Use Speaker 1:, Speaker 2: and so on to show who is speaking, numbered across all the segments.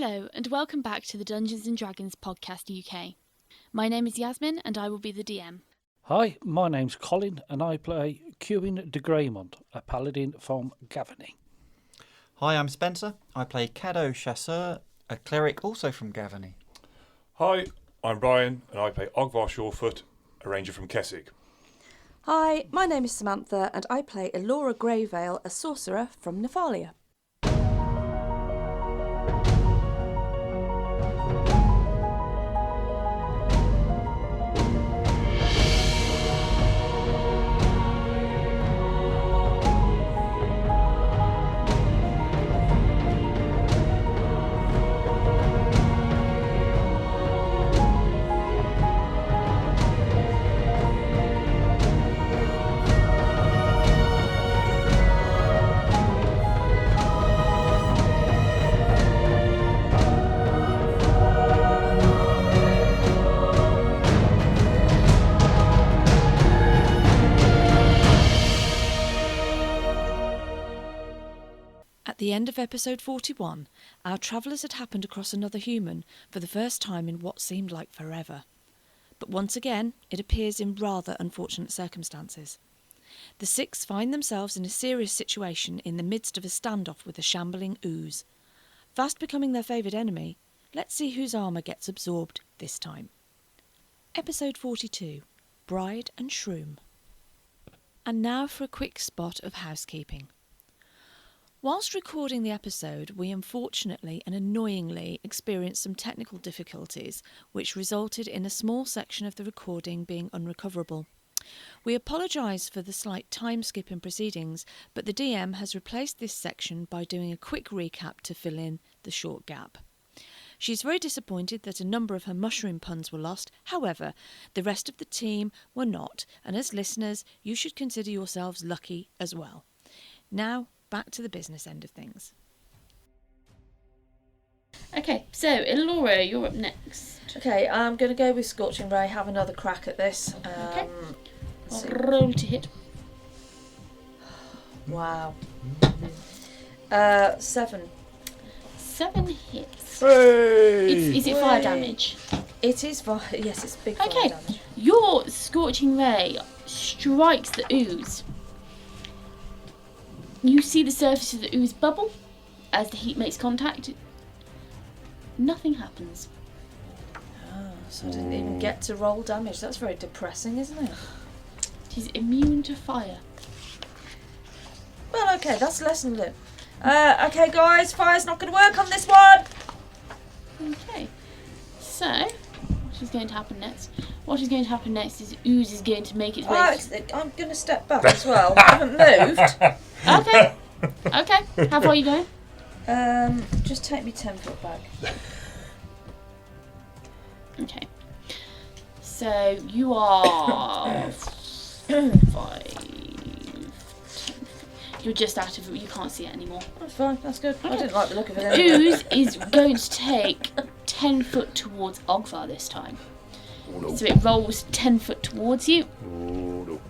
Speaker 1: Hello and welcome back to the Dungeons & Dragons Podcast UK. My name is Yazmin and I will be the DM.
Speaker 2: Hi, my name's Colin and I play Cuin de Greymont, a Paladin from Gavany.
Speaker 3: Hi, I'm Spencer. I play Cadeaux Chasseur, a Cleric also from Gavany.
Speaker 4: Hi, I'm Brian and I play Ogvar Surefort, a ranger from Kessig.
Speaker 5: Hi, my name is Samantha and I play Elora Greyvale, a sorcerer from Nephalia.
Speaker 6: At the end of episode 41, our travellers had happened across another human for the first time in what seemed like forever. But once again, it appears in rather unfortunate circumstances. The six find themselves in a serious situation in the midst of a standoff with a shambling ooze. Fast becoming their favoured enemy, let's see whose armour gets absorbed this time. Episode 42, Bride and Shroom. And now for a quick spot of housekeeping. Whilst recording the episode, we unfortunately and annoyingly experienced some technical difficulties, which resulted in a small section of the recording being unrecoverable. We apologise for the slight time skip in proceedings, but the DM has replaced this section by doing a quick recap to fill in the short gap. She is very disappointed that a number of her mushroom puns were lost. However, the rest of the team were not, and as listeners, you should consider yourselves lucky as well. Now, back to the business end of things.
Speaker 1: Okay, so Elora, you're up next.
Speaker 5: Okay, I'm going to go with Scorching Ray, have another crack at this.
Speaker 1: Okay.
Speaker 5: Let's see.
Speaker 1: Roll to hit.
Speaker 5: Wow. 7.
Speaker 1: 7 hits.
Speaker 4: Hey!
Speaker 1: Is it fire damage?
Speaker 5: It is fire. Yes, it's big fire
Speaker 1: Okay,
Speaker 5: damage.
Speaker 1: your Scorching Ray strikes the ooze. You see the surface of the ooze bubble as the heat makes contact. Nothing happens.
Speaker 5: Oh, so I didn't even get to roll damage. That's very depressing, isn't it?
Speaker 1: It is immune to fire.
Speaker 5: Well, okay, that's lesson learned. Okay, guys, fire's not going to work on this one.
Speaker 1: Okay, so what is going to happen next? What is going to happen next is ooze is going to make its way.
Speaker 5: I'm going to step back as well. I haven't moved.
Speaker 1: Okay. Okay. How far are you going?
Speaker 5: Just take me 10 foot back.
Speaker 1: Okay. So you are 5, 10. You're just out of it. You can't see it anymore.
Speaker 5: That's fine. That's good.
Speaker 1: Okay.
Speaker 5: I didn't like the look of it anyway.
Speaker 1: Ooze is going to take 10 foot towards Ogvar this time.
Speaker 4: Oh, no.
Speaker 1: So it rolls 10 foot towards you,
Speaker 4: Oh, no.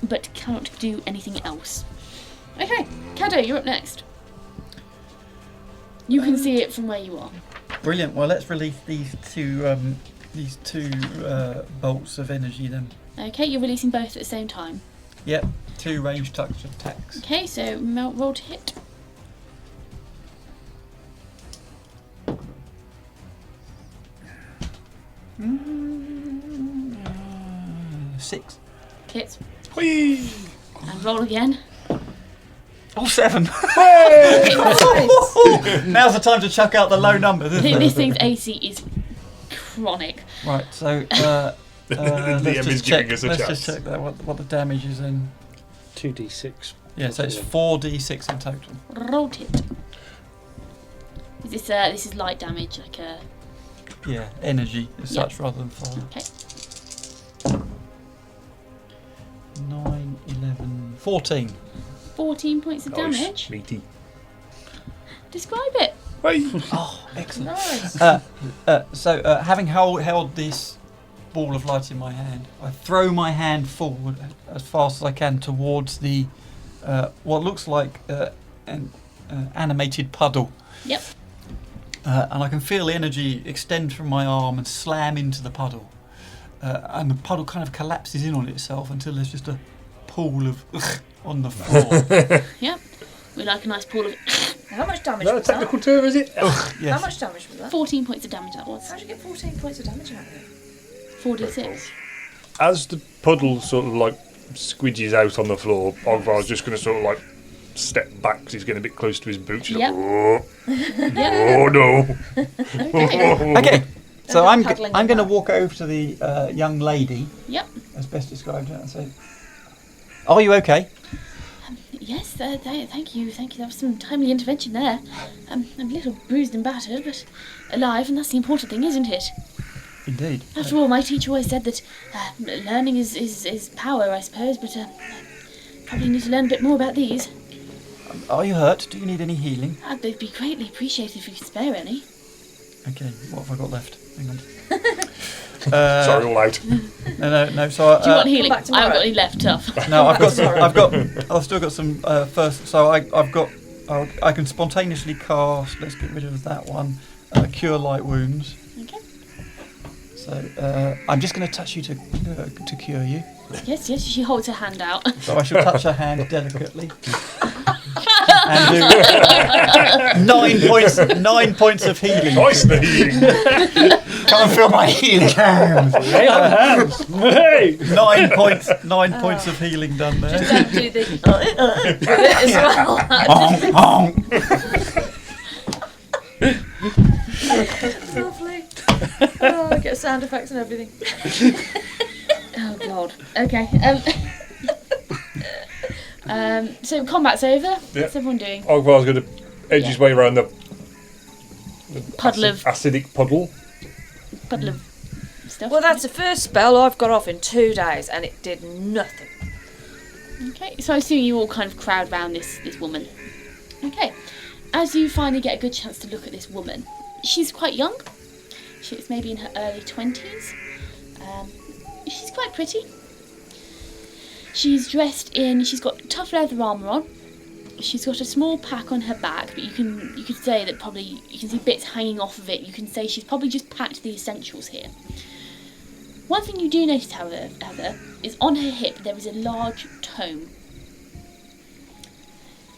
Speaker 1: but cannot do anything else. Okay, Cadeaux, you're up next. You can see it from where you are.
Speaker 3: Brilliant. Well, let's release these two bolts of energy then.
Speaker 1: Okay, you're releasing both at the same time.
Speaker 3: Yep, 2 ranged touch attacks.
Speaker 1: Okay, so roll to hit.
Speaker 3: Six.
Speaker 1: Hits.
Speaker 4: Whee!
Speaker 1: And roll again.
Speaker 3: Oh, 7.
Speaker 5: Nice.
Speaker 3: Now's the time to chuck out the low numbers,
Speaker 1: I
Speaker 3: isn't
Speaker 1: think
Speaker 3: it?
Speaker 1: this thing's AC is chronic.
Speaker 3: Right, so
Speaker 4: The
Speaker 3: let's
Speaker 4: DM
Speaker 3: just
Speaker 4: is
Speaker 3: check.
Speaker 4: giving us a
Speaker 3: Let's
Speaker 4: chance.
Speaker 3: just check that what the damage is in.
Speaker 2: 2d6.
Speaker 3: Yeah, so it's 4d6 in total.
Speaker 1: Roll to hit. This is light damage, like a...
Speaker 3: Yeah, energy as
Speaker 1: Yeah.
Speaker 3: such rather than fire.
Speaker 1: Okay.
Speaker 3: 9, 11, 14.
Speaker 1: 14 points of
Speaker 4: Nice.
Speaker 1: damage.
Speaker 4: Meaty.
Speaker 1: Describe it.
Speaker 4: Hey!
Speaker 3: Oh, excellent.
Speaker 5: Nice.
Speaker 3: So, having held this ball of light in my hand, I throw my hand forward as fast as I can towards the what looks like an animated puddle.
Speaker 1: Yep.
Speaker 3: and I can feel the energy extend from my arm and slam into the puddle. And the puddle kind of collapses in on itself until there's just a pool of on the floor.
Speaker 1: Yep. We like a nice pool of
Speaker 5: How much damage
Speaker 4: Is that a
Speaker 5: was that?
Speaker 4: technical term, is it?
Speaker 3: Yes.
Speaker 5: How much damage was that?
Speaker 1: 14 points of damage that was.
Speaker 5: How did you get 14 points of damage out of it?
Speaker 1: 4d6.
Speaker 4: As the puddle sort of like squidges out on the floor, Ogvar's just going to sort of like step back because he's getting a bit close to his boots. He's
Speaker 1: Yep.
Speaker 4: like, oh,
Speaker 1: Yep.
Speaker 4: oh no.
Speaker 3: Okay. So I'm
Speaker 5: Paddling
Speaker 3: going to
Speaker 5: about.
Speaker 3: walk over to the young lady,
Speaker 1: Yep.
Speaker 3: as best described, and say, "Are you okay?"
Speaker 1: Yes, thank you. That was some timely intervention there. I'm a little bruised and battered, but alive, and that's the important thing, isn't it?
Speaker 3: Indeed.
Speaker 1: After all, my teacher always said that learning is power, I suppose, but probably need to learn a bit more about these.
Speaker 3: Are you hurt? Do you need any healing?
Speaker 1: They'd be greatly appreciated if you could spare any.
Speaker 3: Okay. What have I got left? Hang on.
Speaker 4: Sorry, all out.
Speaker 3: No. So
Speaker 1: Do you want healing?
Speaker 5: back
Speaker 1: I
Speaker 5: tomorrow.
Speaker 1: haven't got any left, tough.
Speaker 3: no, I've still got some first. So I've got. I can spontaneously cast. Let's get rid of that one. Cure light wounds.
Speaker 1: Okay.
Speaker 3: So I'm just going to touch you to cure you.
Speaker 1: Yes, she holds her hand out.
Speaker 3: So I shall touch her hand delicately. And do 9 points of healing.
Speaker 4: Nice the healing.
Speaker 3: Come and feel my healing hands.
Speaker 2: Lay on hands. Hey!
Speaker 3: 9 points of healing done there.
Speaker 5: Don't do the as well.
Speaker 3: Honk, honk.
Speaker 5: Lovely. Oh, I get sound effects and everything.
Speaker 1: Oh god. Okay. So combat's over. What's everyone doing?
Speaker 4: Ogvar's going to edge his way around the
Speaker 1: Puddle of
Speaker 4: acidic puddle.
Speaker 1: stuff.
Speaker 5: Well, that's the first spell I've got off in 2 days, and it did nothing.
Speaker 1: Okay, so I assume you all kind of crowd round this woman. Okay, as you finally get a good chance to look at this woman, she's quite young. She's maybe in her early 20s. She's quite pretty. She's she's got tough leather armour on. She's got a small pack on her back, but you could say that probably, you can see bits hanging off of it. You can say she's probably just packed the essentials here. One thing you do notice, however, is on her hip there is a large tome.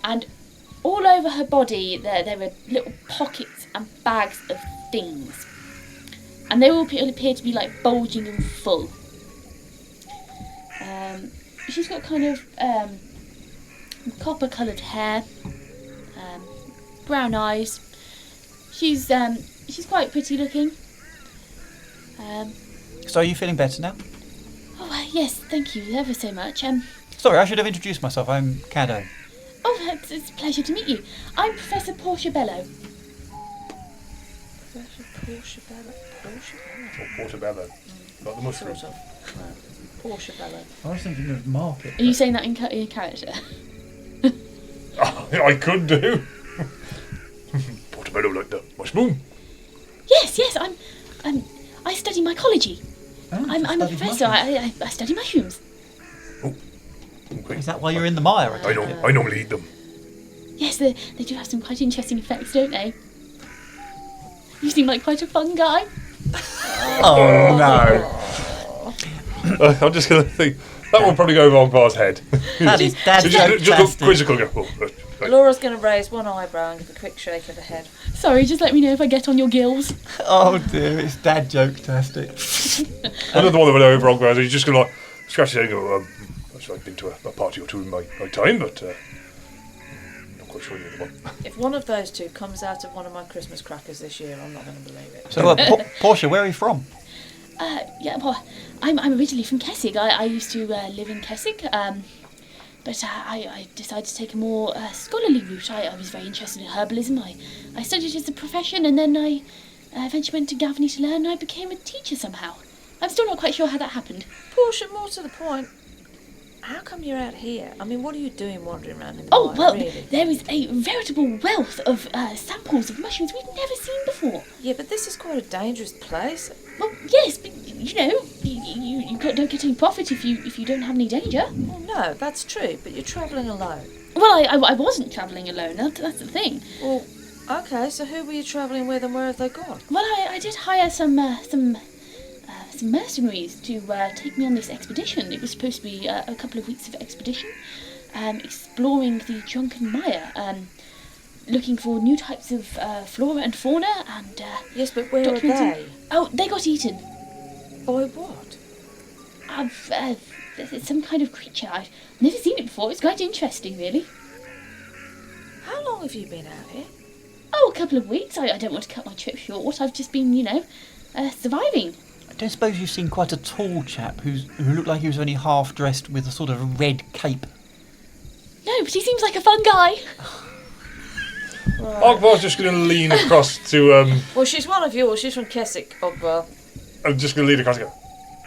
Speaker 1: And all over her body there are little pockets and bags of things. And they all appear to be like bulging and full. She's got kind of copper-coloured hair, brown eyes. She's quite pretty looking.
Speaker 3: So are you feeling better now?
Speaker 1: Oh yes, thank you ever so much.
Speaker 3: Sorry, I should have introduced myself. I'm Cadeaux.
Speaker 1: Oh, it's a pleasure to meet you. I'm Professor Portiabello.
Speaker 4: Portobello. Like the mushroom.
Speaker 5: Sort of. Portiabello.
Speaker 3: I was thinking of market.
Speaker 1: Are you saying that in character?
Speaker 4: I could do. Portobello like the mushroom.
Speaker 1: Yes. I study mycology.
Speaker 3: Oh,
Speaker 1: I'm a professor. I study mushrooms.
Speaker 3: Is that why you're in the mire?
Speaker 4: I normally eat them.
Speaker 1: Yes, they do have some quite interesting effects, don't they? You seem like quite a fun guy.
Speaker 3: Oh no.
Speaker 4: I'm just going to think that will probably go over Ogvar's head.
Speaker 3: That is
Speaker 4: So just look
Speaker 3: fantastic.
Speaker 4: quizzical and go, oh, right.
Speaker 5: Laura's going to raise one eyebrow and give a quick shake of the head.
Speaker 1: Sorry, just let me know if I get on your gills.
Speaker 3: Oh dear, it's dad joke-tastic.
Speaker 4: Another one that went over Ogvar, he's just going to like scratch his head and go, I've been to a party or two in my time, but not quite sure the other one.
Speaker 5: If one of those two comes out of one of my Christmas crackers this year, I'm not going to believe it.
Speaker 3: So, Portia, where are you from?
Speaker 1: Well, I'm originally from Kessig. I used to live in Kessig, but I decided to take a more scholarly route. I was very interested in herbalism. I studied it as a profession, and then I eventually went to Gavney to learn, and I became a teacher somehow. I'm still not quite sure how that happened.
Speaker 5: Portia, more to the point, how come you're out here? I mean, what are you doing wandering around in the
Speaker 1: Oh,
Speaker 5: mire,
Speaker 1: well,
Speaker 5: really?
Speaker 1: there is a veritable wealth of samples of mushrooms we've never seen before.
Speaker 5: Yeah, but this is quite a dangerous place.
Speaker 1: Well, yes, but, you know, you don't get any profit if you don't have any danger.
Speaker 5: Well, no, that's true, but you're travelling alone.
Speaker 1: Well, I wasn't travelling alone, that's the thing.
Speaker 5: Well, Okay, so who were you travelling with and where have they gone?
Speaker 1: Well, I did hire some mercenaries to take me on this expedition. It was supposed to be a couple of weeks of expedition, exploring the drunken mire, looking for new types of flora and fauna, and
Speaker 5: Yes, but where are they?
Speaker 1: Oh, they got eaten.
Speaker 5: By what?
Speaker 1: It's some kind of creature. I've never seen it before. It's quite interesting, really.
Speaker 5: How long have you been out here?
Speaker 1: Oh, a couple of weeks. I don't want to cut my trip short. I've just been, surviving.
Speaker 3: I don't suppose you've seen quite a tall chap who looked like he was only half dressed with a sort of a red cape.
Speaker 1: No, but he seems like a fun guy.
Speaker 4: Ogvar's just going to lean across to...
Speaker 5: Well, she's one of yours. She's from Kessig, Ogvar.
Speaker 4: I'm just going to lean across and go,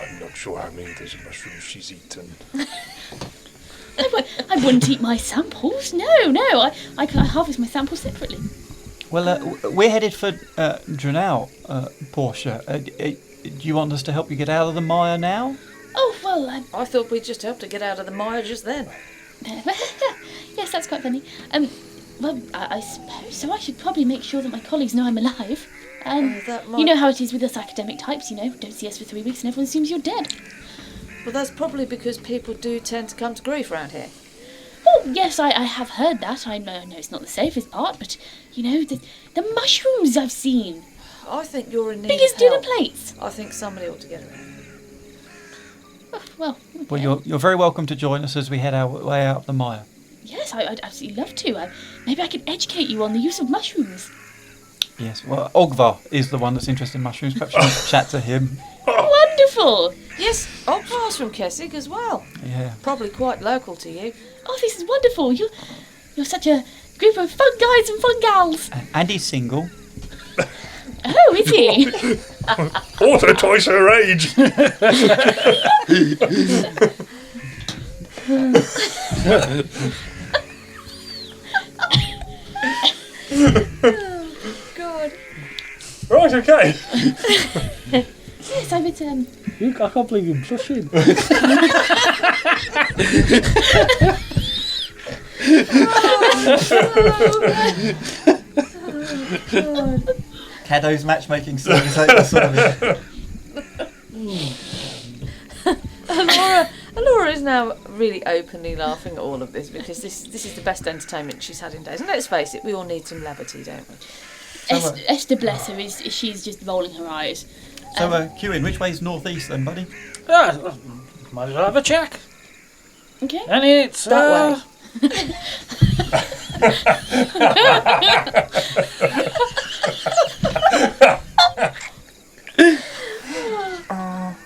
Speaker 4: I'm not sure how many of those mushrooms she's eaten.
Speaker 1: I wouldn't eat my samples. No. I harvest my samples separately.
Speaker 3: Well, we're headed for Drenau, Portia. Do you want us to help you get out of the mire now?
Speaker 1: Oh, well,
Speaker 5: I thought we'd just help to get out of the mire just then.
Speaker 1: yes, that's quite funny. Well, I suppose so. I should probably make sure that my colleagues know I'm alive.
Speaker 5: That might...
Speaker 1: You know how it is with us academic types, don't see us for 3 weeks and everyone assumes you're dead.
Speaker 5: Well, that's probably because people do tend to come to grief around here.
Speaker 1: Oh, yes, I have heard that. I know it's not the safest part, but, the mushrooms I've seen.
Speaker 5: I think you're in need
Speaker 1: Big as
Speaker 5: of
Speaker 1: dinner
Speaker 5: help.
Speaker 1: plates.
Speaker 5: I think somebody ought to get around.
Speaker 1: Oh, well, okay.
Speaker 3: Well, you're very welcome to join us as we head our way out of the mire.
Speaker 1: Yes, I'd absolutely love to. Maybe I could educate you on the use of mushrooms.
Speaker 3: Yes, well, Ogvar is the one that's interested in mushrooms. Perhaps you can chat to him.
Speaker 1: Wonderful!
Speaker 5: Yes, Ogvar's from Kessig as well.
Speaker 3: Yeah.
Speaker 5: Probably quite local to you.
Speaker 1: Oh, this is wonderful. You're such a group of fun guys and fun gals.
Speaker 3: And he's single.
Speaker 1: Oh, is he?
Speaker 4: Also twice her age.
Speaker 5: Oh, God.
Speaker 4: Right, okay.
Speaker 1: Yes, I would,
Speaker 2: I can't believe you're blushing.
Speaker 3: Cadeau's matchmaking service ain't the service.
Speaker 5: Elora is now really openly laughing at all of this because this is the best entertainment she's had in days. And let's face it, we all need some levity, don't we?
Speaker 1: Esther, bless her, she's just rolling her eyes.
Speaker 3: So, Cuin, which way's northeast then, buddy?
Speaker 2: Might as well have a check.
Speaker 1: Okay.
Speaker 2: And it's...
Speaker 5: That way.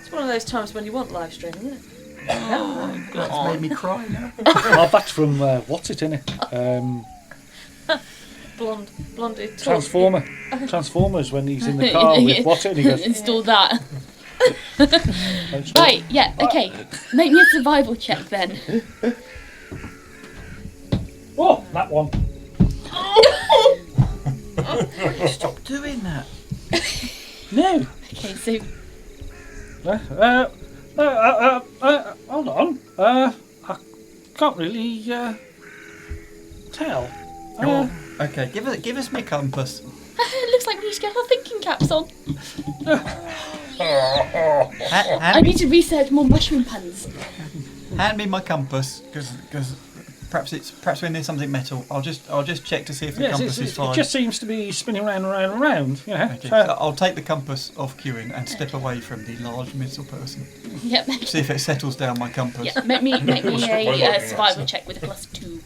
Speaker 5: It's one of those times when you want live streaming, isn't it?
Speaker 3: That's made me cry now.
Speaker 2: That's from, what's it, innit?
Speaker 5: Blonded.
Speaker 2: Transformers when he's in the car with what's it, and he goes...
Speaker 1: Install that. Right, yeah, okay. Make me a survival check then.
Speaker 2: Oh, that one.
Speaker 3: Stop doing that.
Speaker 2: No.
Speaker 1: Okay, so
Speaker 2: hold on. I can't really tell.
Speaker 3: Okay, give us my compass.
Speaker 1: it looks like we need to get our thinking caps on. I
Speaker 3: Hand
Speaker 1: need to research more mushroom puns.
Speaker 3: me my compass, because perhaps when there's something metal, I'll just check to see if the compass is fine.
Speaker 2: It just seems to be spinning round and round and round,
Speaker 3: Okay, so I'll take the compass off Cuin and step away from the large metal person.
Speaker 1: Yep.
Speaker 3: See if it settles down my compass.
Speaker 1: Yeah, make me a survival check with a +2.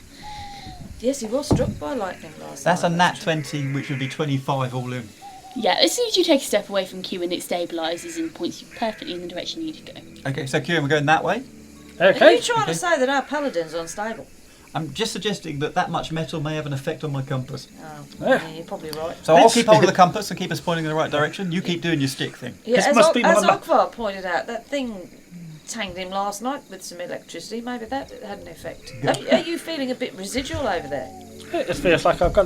Speaker 5: Yes, he was struck by lightning last
Speaker 3: That's a
Speaker 5: night.
Speaker 3: nat 20, which would be 25 all in.
Speaker 1: Yeah, as soon as you take a step away from Cuin, it stabilises and points you perfectly in the direction you need to go.
Speaker 3: Okay, so Cuin, we're going that way.
Speaker 5: Are
Speaker 2: Okay.
Speaker 5: you trying to say that our paladin's unstable?
Speaker 3: I'm just suggesting that much metal may have an effect on my compass.
Speaker 5: Oh,
Speaker 2: Yeah.
Speaker 5: you're probably right.
Speaker 3: So I'll keep hold of the compass and keep us pointing in the right direction. You keep doing your stick thing.
Speaker 5: Yeah,
Speaker 2: This
Speaker 5: as,
Speaker 2: must be
Speaker 5: as
Speaker 2: one of
Speaker 5: Ogvar pointed out, that thing tanged him last night with some electricity. Maybe that had an effect. Are you feeling a bit residual over there?
Speaker 2: It feels like I've got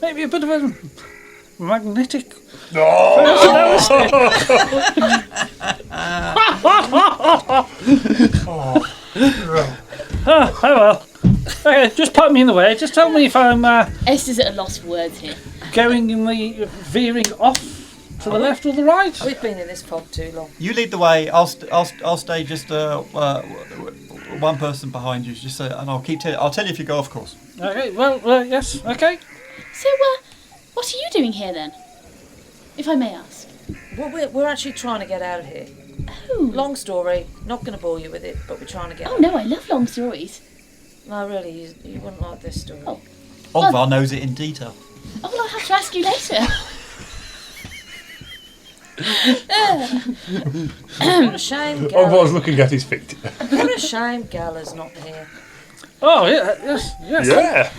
Speaker 2: maybe a bit of a magnetic... Oh well. Okay, just put me in the way. Just tell me if I'm
Speaker 1: Esther's at a loss for words here.
Speaker 2: going in the veering off to the left or the right.
Speaker 5: We've been in this fog too long.
Speaker 3: You lead the way. I'll stay just one person behind you, just so, and I'll tell you if you go off course.
Speaker 2: Okay, well, yes, okay.
Speaker 1: So, what are you doing here then? If I may ask.
Speaker 5: Well, we're actually trying to get out of here.
Speaker 1: Oh.
Speaker 5: Long story. Not going to bore you with it, but we're trying to get
Speaker 1: Oh
Speaker 5: out.
Speaker 1: no, I love long stories.
Speaker 5: No, really, you wouldn't like this story.
Speaker 1: Oh.
Speaker 3: Ogvar knows it in detail.
Speaker 1: Oh, well, I'll have to ask you later.
Speaker 5: What a shame,
Speaker 4: Ogvar's looking at his feet.
Speaker 5: What a shame Gala's not here.
Speaker 2: Oh, yeah, yes.
Speaker 4: Yeah.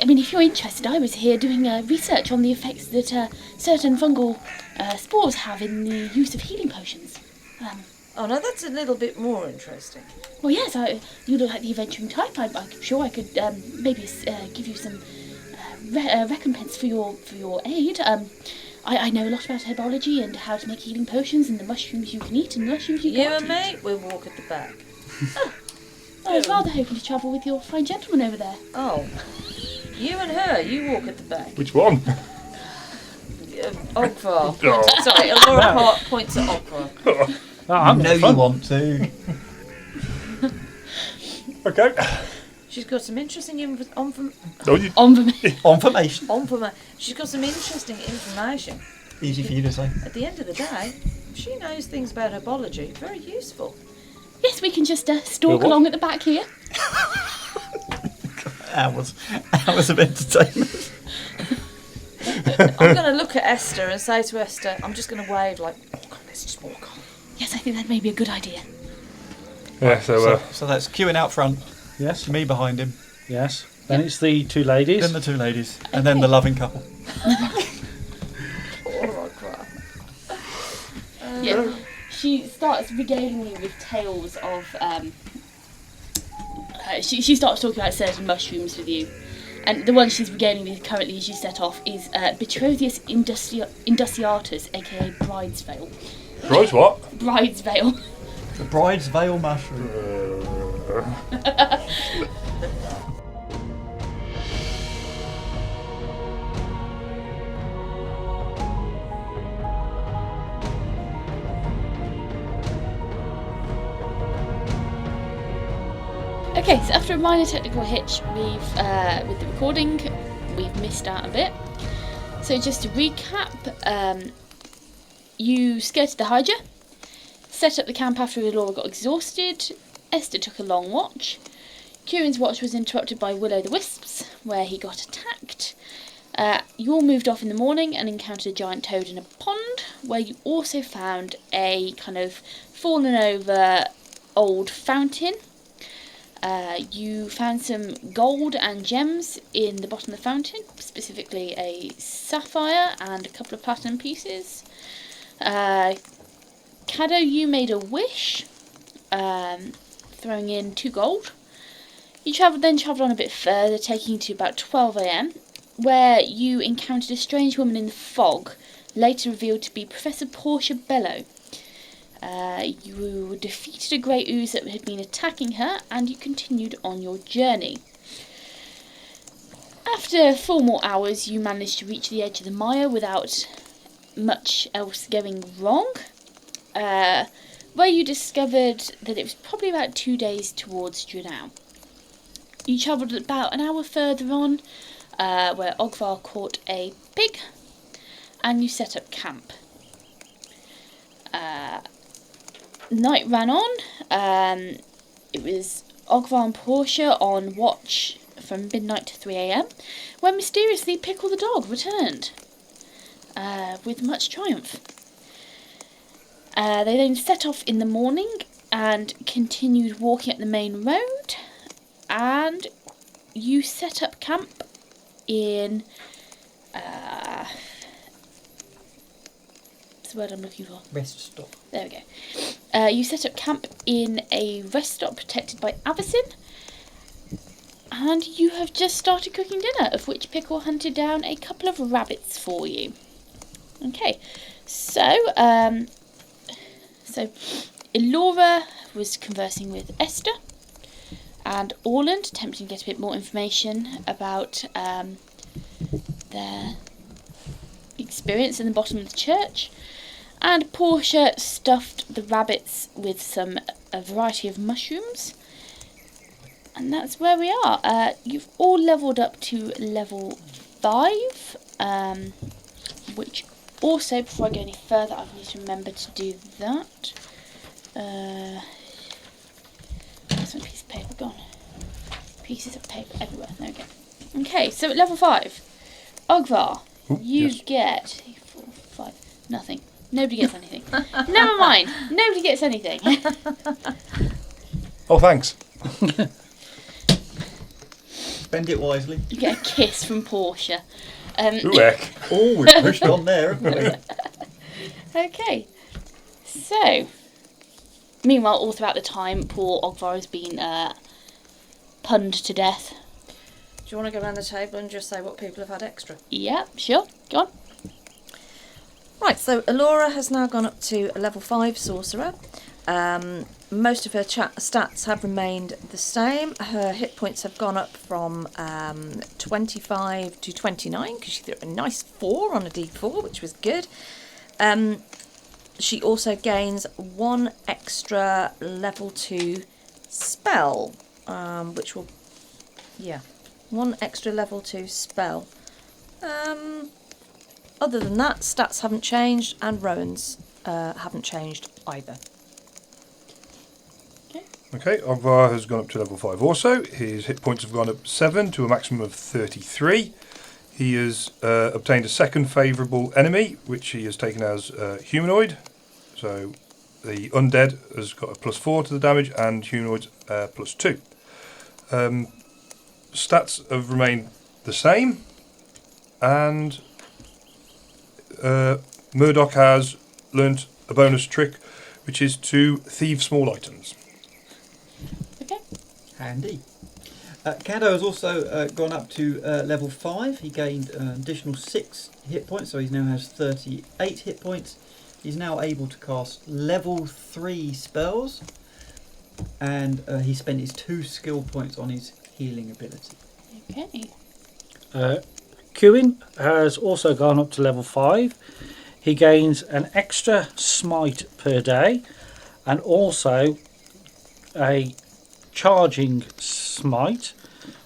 Speaker 1: I mean, if you're interested, I was here doing research on the effects that certain fungal spores have in the use of healing potions.
Speaker 5: Oh, no, that's a little bit more interesting.
Speaker 1: Well, yes, you look like the adventuring type. I'm sure I could maybe give you some recompense for your aid. I know a lot about herbology and how to make healing potions and the mushrooms you can eat and the mushrooms you
Speaker 5: You
Speaker 1: can't
Speaker 5: and me, we'll walk at the back.
Speaker 1: I was rather hoping to travel with your fine gentleman over there.
Speaker 5: Oh, you and her, you walk at the back.
Speaker 4: Which one?
Speaker 5: Ogvar.
Speaker 4: Oh.
Speaker 5: Sorry, Elora points at Ogvar.
Speaker 2: Oh, I'm
Speaker 3: know
Speaker 2: having fun.
Speaker 3: you want to.
Speaker 4: Okay.
Speaker 5: She's got some interesting information. She's got some interesting information.
Speaker 3: Easy for you to say.
Speaker 5: At the end of the day, she knows things about herbology. Very useful.
Speaker 1: Yes, we can just stalk
Speaker 4: What?
Speaker 1: along at the back here.
Speaker 3: Hours of entertainment.
Speaker 5: I'm going to look at Esther and say to Esther, I'm just going to wave like, oh, God, let's just walk on.
Speaker 1: Yes, I think that may be a good idea.
Speaker 4: Yeah, so
Speaker 3: So that's Cuin out front,
Speaker 2: Yes,
Speaker 3: me behind him,
Speaker 2: yes. Then it's the two ladies.
Speaker 3: then the two ladies, and then the loving couple.
Speaker 5: All right, crap.
Speaker 1: Yeah. She starts regaling me with tales of. She starts talking about certain mushrooms with you, and the one she's regaling me with currently, as you set off, is Betrotheus induciatus, aka Bride's Veil.
Speaker 4: Bride's what?
Speaker 1: Bride's Veil.
Speaker 3: The bride's veil mushroom.
Speaker 1: Okay, so after a minor technical hitch, with the recording, we've missed out a bit. So just to recap, you skirted the Hydra, set up the camp after Elora got exhausted. Esther took a long watch. Cuin's watch was interrupted by Will-o'-the-Wisps, where he got attacked. You all moved off in the morning and encountered a giant toad in a pond, where you also found a kind of fallen over old fountain. You found some gold and gems in the bottom of the fountain, specifically a sapphire and a couple of platinum pieces. Cadeaux, you made a wish, throwing in 2 gold. You then travelled on a bit further, taking you to about 12 AM, where you encountered a strange woman in the fog, later revealed to be Professor Portia Bellow. You defeated a grey ooze that had been attacking her, and you continued on your journey. After 4 more hours, you managed to reach the edge of the mire without much else going wrong, where you discovered that it was probably about 2 days towards Drenau. You travelled about an hour further on, where Ogvar caught a pig, and you set up camp. Night ran on. It was Ogvar and Portia on watch from midnight to 3 AM, when mysteriously Pickle the dog returned, with much triumph. They then set off in the morning and continued walking up the main road, and you set up camp in what's the word I'm looking for?
Speaker 3: Rest stop.
Speaker 1: There we go. You set up camp in a rest stop protected by Avicin, and you have just started cooking dinner, of which Pickle hunted down a couple of rabbits for you. Okay, so Elora was conversing with Esther, and Orland, attempting to get a bit more information about their experience in the bottom of the church. And Portia stuffed the rabbits with a variety of mushrooms. And that's where we are. You've all levelled up to level 5, which also, before I go any further, I need to remember to do that. Where's my piece of paper gone? Pieces of paper everywhere. There we go. Okay, so at level 5, Ogvar, you get 3, 4, 5, nothing. Nobody gets anything. Never mind. Nobody gets anything.
Speaker 4: Oh, thanks.
Speaker 3: Spend it wisely.
Speaker 1: You get a kiss from Portia.
Speaker 4: Ooh, heck.
Speaker 3: Oh, we've pushed on there, haven't we?
Speaker 1: Okay. So, meanwhile, all throughout the time, poor Ogvar has been punned to death.
Speaker 5: Do you want to go around the table and just say what people have had extra?
Speaker 1: Yeah, sure. Go on.
Speaker 5: Right, so Elora has now gone up to a level 5 sorcerer. Most of her stats have remained the same. Her hit points have gone up from 25 to 29 because she threw a nice 4 on a d4, which was good. She also gains 1 extra level 2 spell, which will... Yeah, 1 extra level 2 spell. Other than that, stats haven't changed, and Rowan's haven't changed either.
Speaker 4: Okay, Ogvar has gone up to level 5 also. His hit points have gone up 7 to a maximum of 33. He has obtained a second favourable enemy, which he has taken as humanoid. So the undead has got a +4 to the damage, and humanoids +2. Stats have remained the same, and Murdoch has learnt a bonus trick, which is to thieve small items.
Speaker 1: Okay.
Speaker 3: Handy. Cadeaux has also gone up to level 5. He gained an additional 6 hit points, so he now has 38 hit points. He's now able to cast level 3 spells, and he spent his 2 skill points on his healing ability.
Speaker 1: Okay.
Speaker 2: Cuin has also gone up to level 5. He gains an extra smite per day, and also a charging smite,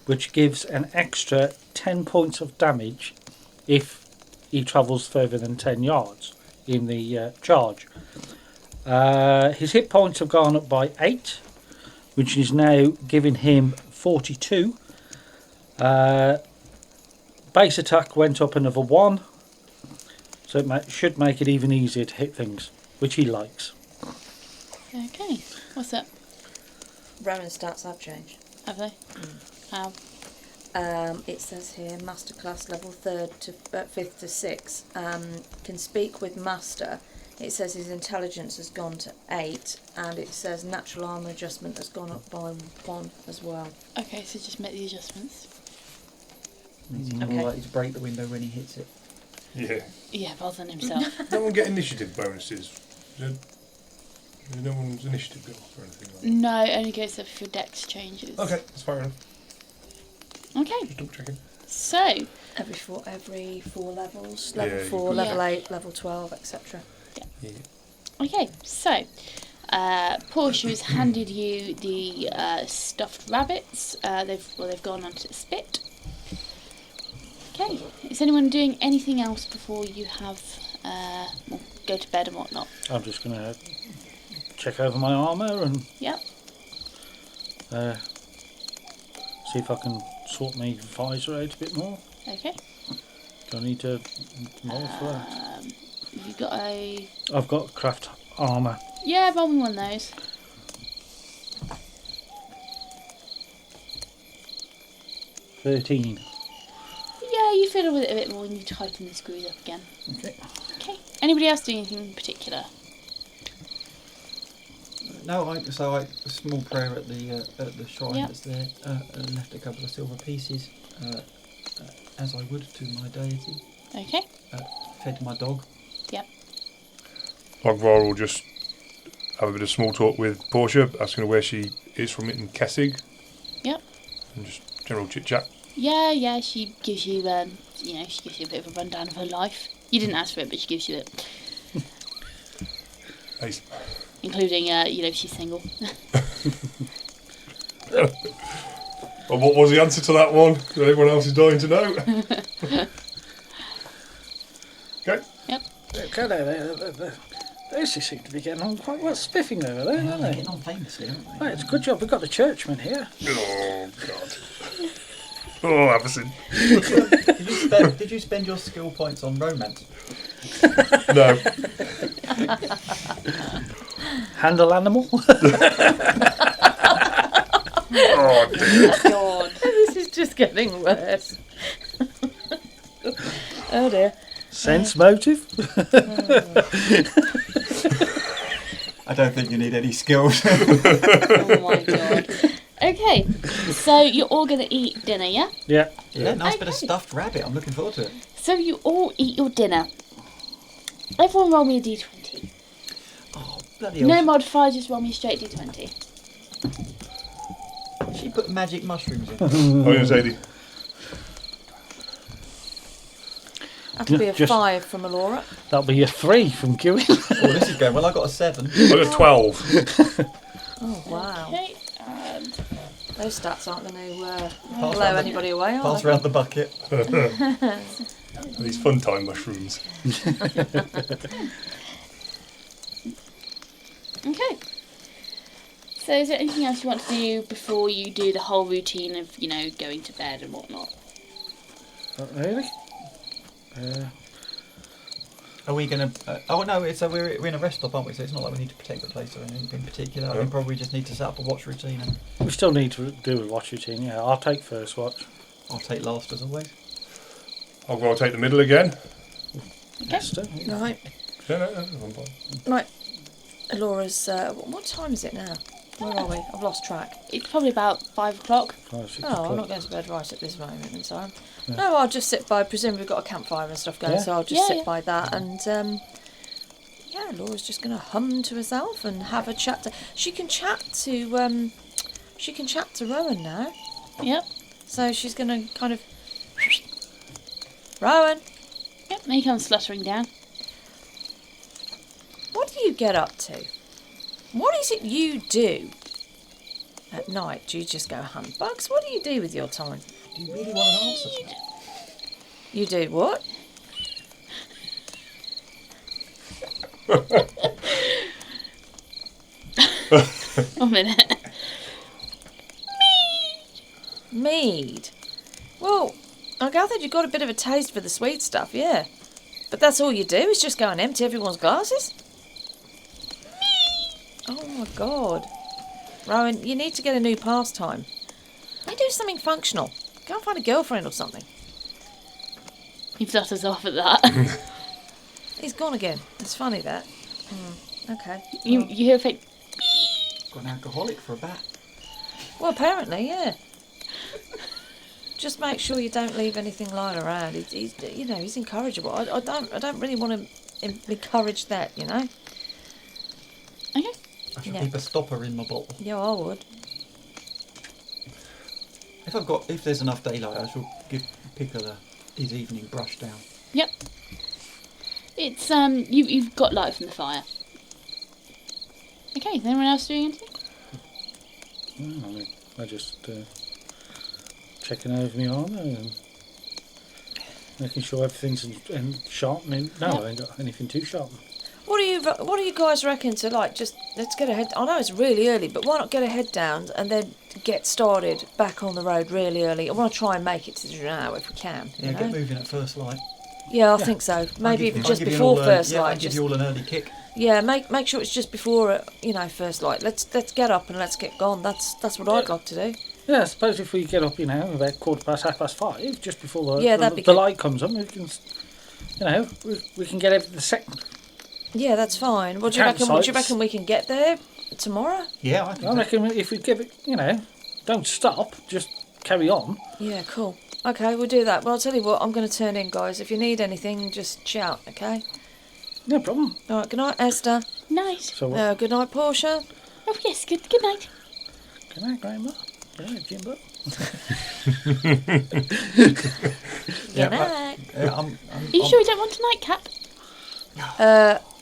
Speaker 2: which gives an extra 10 points of damage if he travels further than 10 yards in the charge. His hit points have gone up by 8, which is now giving him 42. Base attack went up another 1, so it should make it even easier to hit things, which he likes.
Speaker 1: Okay. What's up?
Speaker 5: Rowan's stats have changed.
Speaker 1: Have they? How?
Speaker 5: It says here, masterclass level 3rd to 5th to 6. Can speak with master. It says his intelligence has gone to 8, and it says natural armour adjustment has gone up by 1 as well.
Speaker 1: Okay, so just make the adjustments.
Speaker 3: He's more
Speaker 5: Okay.
Speaker 3: likely to break the window when he hits it.
Speaker 4: Yeah.
Speaker 1: Yeah, rather than himself.
Speaker 4: No one get initiative bonuses. No one's initiative go or anything like that.
Speaker 1: No, it only goes up if your dex changes.
Speaker 4: Okay, that's fair enough.
Speaker 1: Okay.
Speaker 4: Just double checking.
Speaker 1: So,
Speaker 5: Every four levels.
Speaker 4: Yeah,
Speaker 5: Level
Speaker 4: you
Speaker 5: 4,
Speaker 4: could-
Speaker 5: level
Speaker 1: Yeah.
Speaker 5: 8, level 12, etc.
Speaker 4: Yeah.
Speaker 1: okay, so Portia has handed you the stuffed rabbits. They've gone onto the spit. Okay, is anyone doing anything else before you have go to bed and whatnot?
Speaker 2: I'm just going to check over my armour and
Speaker 1: Yep.
Speaker 2: see if I can sort my visor out a bit more.
Speaker 1: Okay.
Speaker 2: Do I need to roll for that?
Speaker 1: You got a
Speaker 2: I've got craft armour.
Speaker 1: yeah, roll me one of those.
Speaker 2: 13.
Speaker 1: Yeah, you fiddle with it a bit more when you tighten the screws up again.
Speaker 3: Okay.
Speaker 1: Okay. Anybody else doing anything in particular?
Speaker 3: No, a small prayer at the shrine
Speaker 1: Yep.
Speaker 3: that's there. Left a couple of silver pieces, as I would to my deity.
Speaker 1: Okay.
Speaker 3: Fed my dog.
Speaker 4: Ogvar will just have a bit of small talk with Portia, asking her where she is from in Kessig. And just general chit chat.
Speaker 1: Yeah, she gives you, she gives you a bit of a rundown of her life. You didn't ask for it, but she gives you it.
Speaker 4: Nice.
Speaker 1: Including, she's single.
Speaker 4: Well, what was the answer to that one? That everyone else is dying to know. Okay.
Speaker 1: Yep.
Speaker 2: They seem to be getting on quite well, spiffing over there,
Speaker 3: Yeah,
Speaker 2: aren't
Speaker 3: they're
Speaker 2: they?
Speaker 3: getting on famously, aren't they?
Speaker 2: Right, it's a good job we've got the churchman here.
Speaker 4: Oh, God. Oh, Avicin.
Speaker 3: Did you spend your skill points on romance?
Speaker 4: No.
Speaker 2: Handle animal.
Speaker 4: Oh, dear.
Speaker 1: God.
Speaker 5: This is just getting worse. Oh dear.
Speaker 2: Sense motive.
Speaker 3: I don't think you need any skills.
Speaker 1: Oh my God. Okay, so you're all going to eat dinner, yeah?
Speaker 2: Yeah.
Speaker 3: Yeah, nice bit of
Speaker 1: Okay.
Speaker 3: stuffed rabbit. I'm looking forward to it.
Speaker 1: So you all eat your dinner. Everyone roll me a d20.
Speaker 3: Oh, bloody hell.
Speaker 1: No modifier, just roll me a straight d20.
Speaker 3: She put magic mushrooms in.
Speaker 4: I was going to say,
Speaker 5: Have to be a
Speaker 2: Just-
Speaker 5: 5 from Elora.
Speaker 2: That'll be a 3 from Cuin.
Speaker 3: Oh, this is going well. I got a 7.
Speaker 4: I got 12.
Speaker 5: Oh wow.
Speaker 1: Okay, and
Speaker 5: Those stats aren't going to
Speaker 3: Pass
Speaker 5: blow
Speaker 3: round the-
Speaker 5: anybody away, are
Speaker 3: Pass
Speaker 5: they?
Speaker 3: around the bucket.
Speaker 4: These fun time mushrooms.
Speaker 1: okay. So is there anything else you want to do before you do the whole routine of, going to bed and whatnot?
Speaker 2: Not really.
Speaker 3: Are we going to... oh, no, we're in a rest stop, aren't we? So it's not like we need to protect the place or anything in particular. I think probably just need to set up a watch routine. And
Speaker 2: We still need to do a watch routine. Yeah, I'll take first watch.
Speaker 3: I'll take last, as always.
Speaker 4: I'll go and take the middle again.
Speaker 2: Esther.
Speaker 5: Right.
Speaker 4: No, I'm fine.
Speaker 5: Right. Elora's... what time is it now? Where are we? I've lost track.
Speaker 1: It's probably about 5 o'clock.
Speaker 2: 5, 6
Speaker 5: Oh, I'm
Speaker 2: o'clock.
Speaker 5: not going to bed right at this moment in time.
Speaker 2: Yeah.
Speaker 5: No, I'll just sit by. Presumably we've got a campfire and stuff going,
Speaker 2: Yeah.
Speaker 5: so I'll just
Speaker 1: Yeah,
Speaker 5: sit
Speaker 1: yeah.
Speaker 5: by that. And Laura's just going to hum to herself and have a chat. She can chat to Rowan now.
Speaker 1: Yep.
Speaker 5: So she's going to kind of Rowan,
Speaker 1: Yep, and he comes fluttering down.
Speaker 5: what do you get up to? What is it you do at night? Do you just go hunt bugs? What do you do with your time?
Speaker 3: Do you really want an answer to that?
Speaker 5: You do what?
Speaker 1: One minute.
Speaker 5: Mead. Well, I gathered you got a bit of a taste for the sweet stuff, yeah. But that's all you do is just go and empty everyone's glasses? Oh my God. Rowan, you need to get a new pastime. You do something functional. Go and find a girlfriend or something.
Speaker 1: He flutters off at that.
Speaker 5: He's gone again. It's funny that. Okay.
Speaker 1: you hear a fake...
Speaker 3: Got an alcoholic for a bat.
Speaker 5: Well, apparently, yeah. Just make sure you don't leave anything lying around. He's incorrigible. I don't really want to encourage that,
Speaker 1: Okay.
Speaker 3: I should
Speaker 5: Yeah.
Speaker 3: keep a stopper in my bottle.
Speaker 5: Yeah, I would.
Speaker 3: If there's enough daylight, I shall give Pickle his evening brush down.
Speaker 1: Yep. It's, you've got light from the fire. Okay, is anyone else doing anything?
Speaker 2: I just checking over my armour and making sure everything's in sharpening. No, I ain't got anything too sharp.
Speaker 5: What do you guys reckon to just let's get ahead? I know it's really early, but why not get a head down and then get started back on the road really early? I want to try and make it to the now if we can.
Speaker 3: Yeah,
Speaker 5: you know?
Speaker 3: get moving at first light.
Speaker 5: Yeah, I think so. Maybe even just before first
Speaker 3: I'll
Speaker 5: light.
Speaker 3: give you all an early kick.
Speaker 5: Yeah, make sure it's just before first light. Let's get up and let's get gone. That's what I'd like to do.
Speaker 2: Yeah, I suppose if we get up, about 5:15, just before
Speaker 5: that'd be
Speaker 2: the
Speaker 5: good.
Speaker 2: light comes on, we can, we can get everything set.
Speaker 5: Yeah, that's fine. What do you reckon? What do you reckon we can get there tomorrow?
Speaker 3: Yeah, I think
Speaker 2: I reckon if we give it, don't stop, just carry on.
Speaker 5: Yeah, cool. Okay, we'll do that. Well, I'll tell you what, I'm going to turn in, guys. If you need anything, just shout, okay?
Speaker 2: No problem.
Speaker 5: All right, good night, Esther.
Speaker 1: Nice.
Speaker 2: So what?
Speaker 5: Good night, Portia.
Speaker 1: Oh, yes, good night.
Speaker 2: Good night, Grandma. Yeah, Jimbo.
Speaker 5: Good
Speaker 3: but,
Speaker 5: night.
Speaker 1: Are you sure you don't want a nightcap?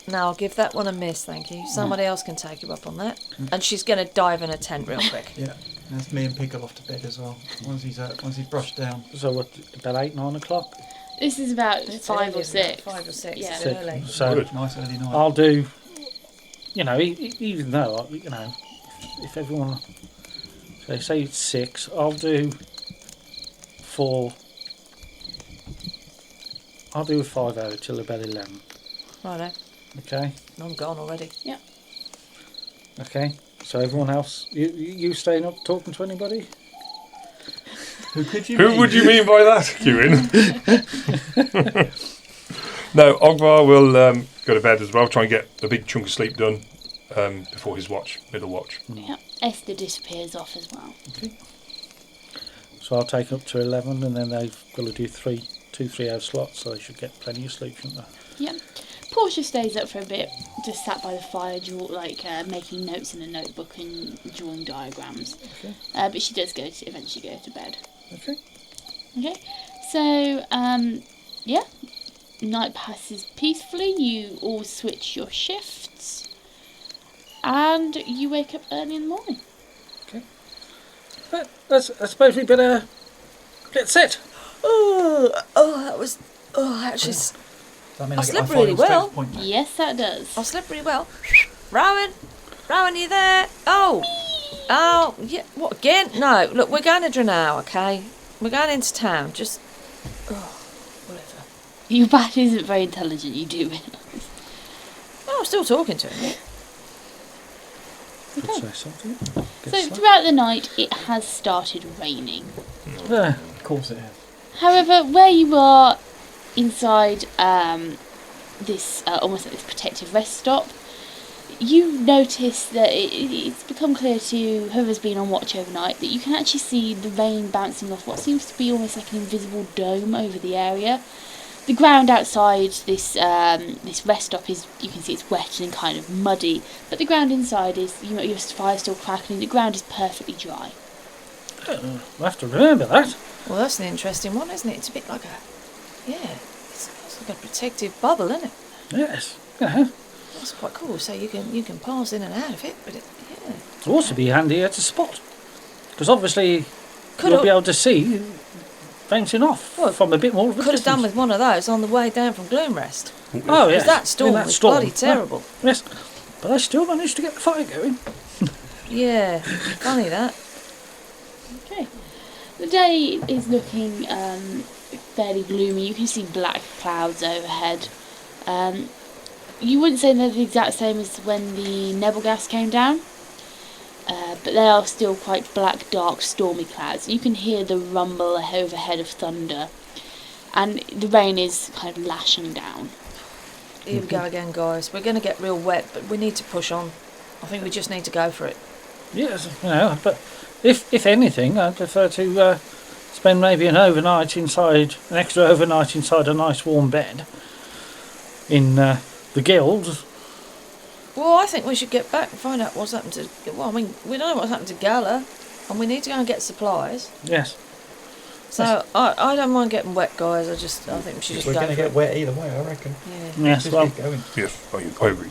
Speaker 5: No, I'll give that one a miss, thank you. Somebody else can take you up on that. And she's going to dive in a tent real quick.
Speaker 3: Yeah, that's me and Pickle off to bed as well. Once he's brushed down.
Speaker 2: So what, about 8, 9 o'clock?
Speaker 1: This is about
Speaker 5: It's
Speaker 1: 5
Speaker 5: early,
Speaker 1: or
Speaker 5: isn't it?
Speaker 1: 6.
Speaker 5: 5 or 6,
Speaker 1: Yeah.
Speaker 5: it's
Speaker 2: 6.
Speaker 5: early.
Speaker 2: So
Speaker 4: Good.
Speaker 3: Nice early night.
Speaker 2: I'll do, even though, if everyone, say it's 6, I'll do 4. I'll do a 5 hour till about 11.
Speaker 5: Righto.
Speaker 2: Okay?
Speaker 5: I'm gone already.
Speaker 2: Okay. So everyone else, you staying up talking to anybody?
Speaker 3: Who could you
Speaker 4: Who
Speaker 3: mean?
Speaker 4: would you mean by that, Cuin? No, Ogvar will go to bed as well, try and get a big chunk of sleep done before his middle watch.
Speaker 1: Yeah. Esther disappears off as well.
Speaker 2: So I'll take up to 11 and then they've got to do 2 3-hour slots, so they should get plenty of sleep, shouldn't they?
Speaker 1: Yeah. Portia stays up for a bit, just sat by the fire, making notes in a notebook and drawing diagrams.
Speaker 2: Okay.
Speaker 1: But she does eventually go to bed.
Speaker 2: Okay.
Speaker 1: Okay. So, night passes peacefully. You all switch your shifts, and you wake up early in the morning.
Speaker 2: But I suppose we better get set.
Speaker 5: Actually,
Speaker 3: Does that mean
Speaker 5: I
Speaker 3: I get my
Speaker 5: slept really
Speaker 3: final
Speaker 5: well.
Speaker 3: strength point back?
Speaker 1: Yes, that does.
Speaker 5: I slept pretty well. Rowan, you there? Oh, yeah. What again? No, look, we're going to Drenau, okay? We're going into town. Just, whatever.
Speaker 1: Your bat isn't very intelligent. You do realise.
Speaker 5: Oh, I'm still talking to him.
Speaker 2: Could say something. Get
Speaker 1: So
Speaker 2: slept.
Speaker 1: throughout the night, it has started raining.
Speaker 3: Of course it has.
Speaker 1: However, where you are inside this almost like this protective rest stop, you notice that it's become clear to whoever's been on watch overnight that you can actually see the rain bouncing off what seems to be almost like an invisible dome over the area. The ground outside this rest stop is, you can see it's wet and kind of muddy, but the ground inside is, your fire's still crackling. The ground is perfectly dry.
Speaker 2: We'll have to remember that.
Speaker 5: Well, that's an interesting one, isn't it? It's a bit like it's like a protective bubble, isn't it?
Speaker 2: Yes.
Speaker 5: That's quite cool. So you can pass in and out of it, but
Speaker 2: It'll also be handier to spot. Because obviously
Speaker 5: Could
Speaker 2: you'll be
Speaker 5: have-
Speaker 2: able to see bouncing off
Speaker 5: Well,
Speaker 2: from a bit more of a
Speaker 5: could have done
Speaker 2: distance.
Speaker 5: with one of those on the way down from Gloomrest.
Speaker 2: Oh, yes.
Speaker 5: Because that storm
Speaker 2: Yeah, that
Speaker 5: was
Speaker 2: storm.
Speaker 5: bloody terrible.
Speaker 2: Yes. But I still managed to get the fire going.
Speaker 5: Yeah, funny that.
Speaker 1: Okay. The day is looking fairly gloomy. You can see black clouds overhead. You wouldn't say they're the exact same as when the nebel gas came down, but they are still quite black, dark, stormy clouds. You can hear the rumble overhead of thunder, and the rain is kind of lashing down.
Speaker 5: Here we go again, guys. We're going to get real wet, but we need to push on. I think we just need to go for it.
Speaker 2: Yes, but if anything, I'd prefer to spend maybe an extra overnight inside a nice warm bed in the guild.
Speaker 5: Well, I think we should get back and find out what's happened to... Well, I mean, we know what's happened to Gala, and we need to go and get supplies.
Speaker 2: Yes.
Speaker 5: So, I don't mind getting wet, guys. I think we should just
Speaker 3: We're
Speaker 5: go
Speaker 3: going to
Speaker 5: for
Speaker 3: get
Speaker 5: it.
Speaker 3: wet either way, I reckon.
Speaker 5: Yeah.
Speaker 2: Yes,
Speaker 3: Just
Speaker 2: well,
Speaker 3: keep going.
Speaker 4: Yes, I agree.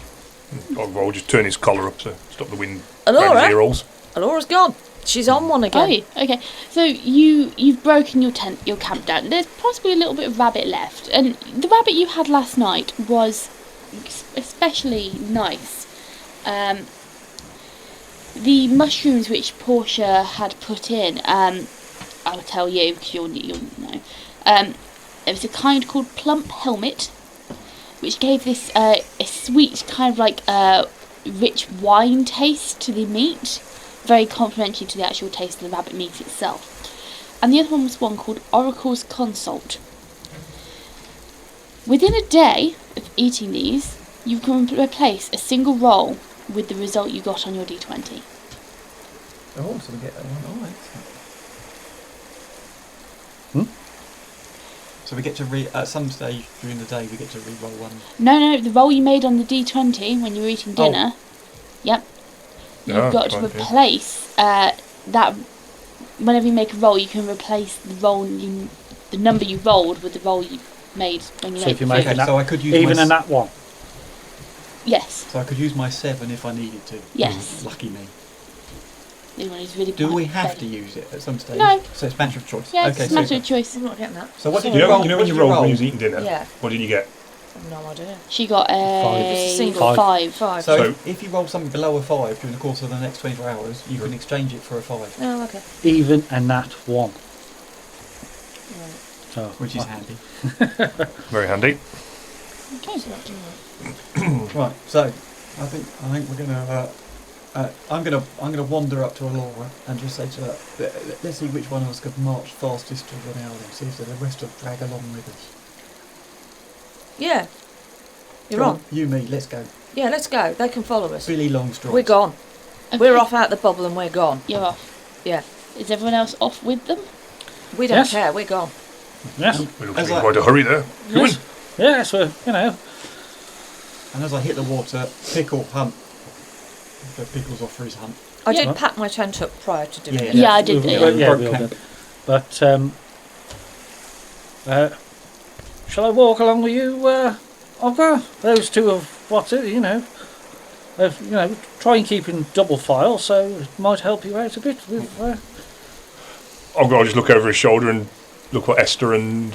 Speaker 4: Ogvar will just turn his collar up to stop the wind around
Speaker 5: Elora?
Speaker 4: his ear holes.
Speaker 5: Elora's gone. She's on one again.
Speaker 1: Oh, yeah. Okay. So you've broken your camp down. There's possibly a little bit of rabbit left, and the rabbit you had last night was especially nice. The mushrooms which Portia had put in, I'll tell you because you'll know. There was a kind called plump helmet, which gave this a sweet kind of like rich wine taste to the meat, very complementary to the actual taste of the rabbit meat itself. And the other one was one called Oracle's Consult. Within a day of eating these, you can replace a single roll with the result you got on your D20.
Speaker 3: Oh, so we get that one. Alright. So we get to at some stage during the day we get to re-roll one.
Speaker 1: No, the roll you made on the D20 when you were eating dinner. Yep. You've got to
Speaker 4: right, yeah.
Speaker 1: replace that whenever you make a roll, you can replace the number you rolled with the roll you made when you
Speaker 2: So
Speaker 1: made
Speaker 2: if you
Speaker 1: the
Speaker 2: make
Speaker 1: food.
Speaker 3: Okay, so I could use
Speaker 2: even
Speaker 3: my
Speaker 2: a nat 1.
Speaker 1: Yes.
Speaker 3: So I could use my 7 if I needed to.
Speaker 1: Yes.
Speaker 3: Lucky me.
Speaker 1: The one who's really
Speaker 3: Do we
Speaker 1: quite
Speaker 3: have
Speaker 1: vague.
Speaker 3: to use it at some stage?
Speaker 1: No.
Speaker 3: So it's a matter of choice.
Speaker 1: Yeah,
Speaker 3: okay,
Speaker 1: it's a matter
Speaker 3: super.
Speaker 1: of choice.
Speaker 5: I'm not getting that.
Speaker 3: So what did
Speaker 4: You
Speaker 3: you
Speaker 4: know,
Speaker 3: roll?
Speaker 4: you know
Speaker 3: What
Speaker 4: when
Speaker 3: did
Speaker 4: you rolled when
Speaker 3: roll?
Speaker 4: you was eating dinner?
Speaker 5: Yeah.
Speaker 4: What did you get?
Speaker 5: I've no idea.
Speaker 1: She got
Speaker 2: Five.
Speaker 5: It's a
Speaker 1: a
Speaker 5: single.
Speaker 1: five.
Speaker 5: 5.
Speaker 3: So
Speaker 4: So-
Speaker 3: if you roll something below a 5 during the course of the next 24 hours, you can exchange it for a 5,
Speaker 5: Oh, okay.
Speaker 2: Even a nat 1.
Speaker 5: Right.
Speaker 2: So,
Speaker 3: which is handy.
Speaker 4: Very handy.
Speaker 1: Okay.
Speaker 5: So that's right.
Speaker 3: Right. So I think we're gonna. I'm gonna wander up to Elora and just say to her, let's see which one of us could march fastest to the now and see if the rest will drag along with us.
Speaker 5: Yeah. You're
Speaker 3: Come
Speaker 5: on.
Speaker 3: You, me, let's go.
Speaker 5: Yeah, let's go. They can follow us.
Speaker 3: Billy Longstride.
Speaker 5: We're gone.
Speaker 1: Okay.
Speaker 5: We're off out the bubble and we're gone.
Speaker 1: You're off.
Speaker 5: Yeah.
Speaker 1: Is everyone else off with them?
Speaker 5: We don't
Speaker 2: Yes.
Speaker 5: care. We're gone.
Speaker 2: yes.
Speaker 4: We look
Speaker 3: As
Speaker 4: in
Speaker 3: I-
Speaker 4: quite a hurry there. Cuin.
Speaker 2: Yes. Yes, well, you know.
Speaker 3: And as I hit the water, Pickle hunt. So Pickle's off for his hunt.
Speaker 5: I
Speaker 1: Yeah.
Speaker 5: did pack my tent up prior to doing
Speaker 3: Yeah,
Speaker 5: it.
Speaker 1: Yeah, I did.
Speaker 2: we-
Speaker 1: Yeah.
Speaker 2: we- yeah,
Speaker 3: Broke
Speaker 2: we all
Speaker 3: camp.
Speaker 2: did. But, shall I walk along with you, Ogvar? Those two of what's it, try and keep in double file, so it might help you out a bit with,
Speaker 4: I'll just look over his shoulder and look what Esther and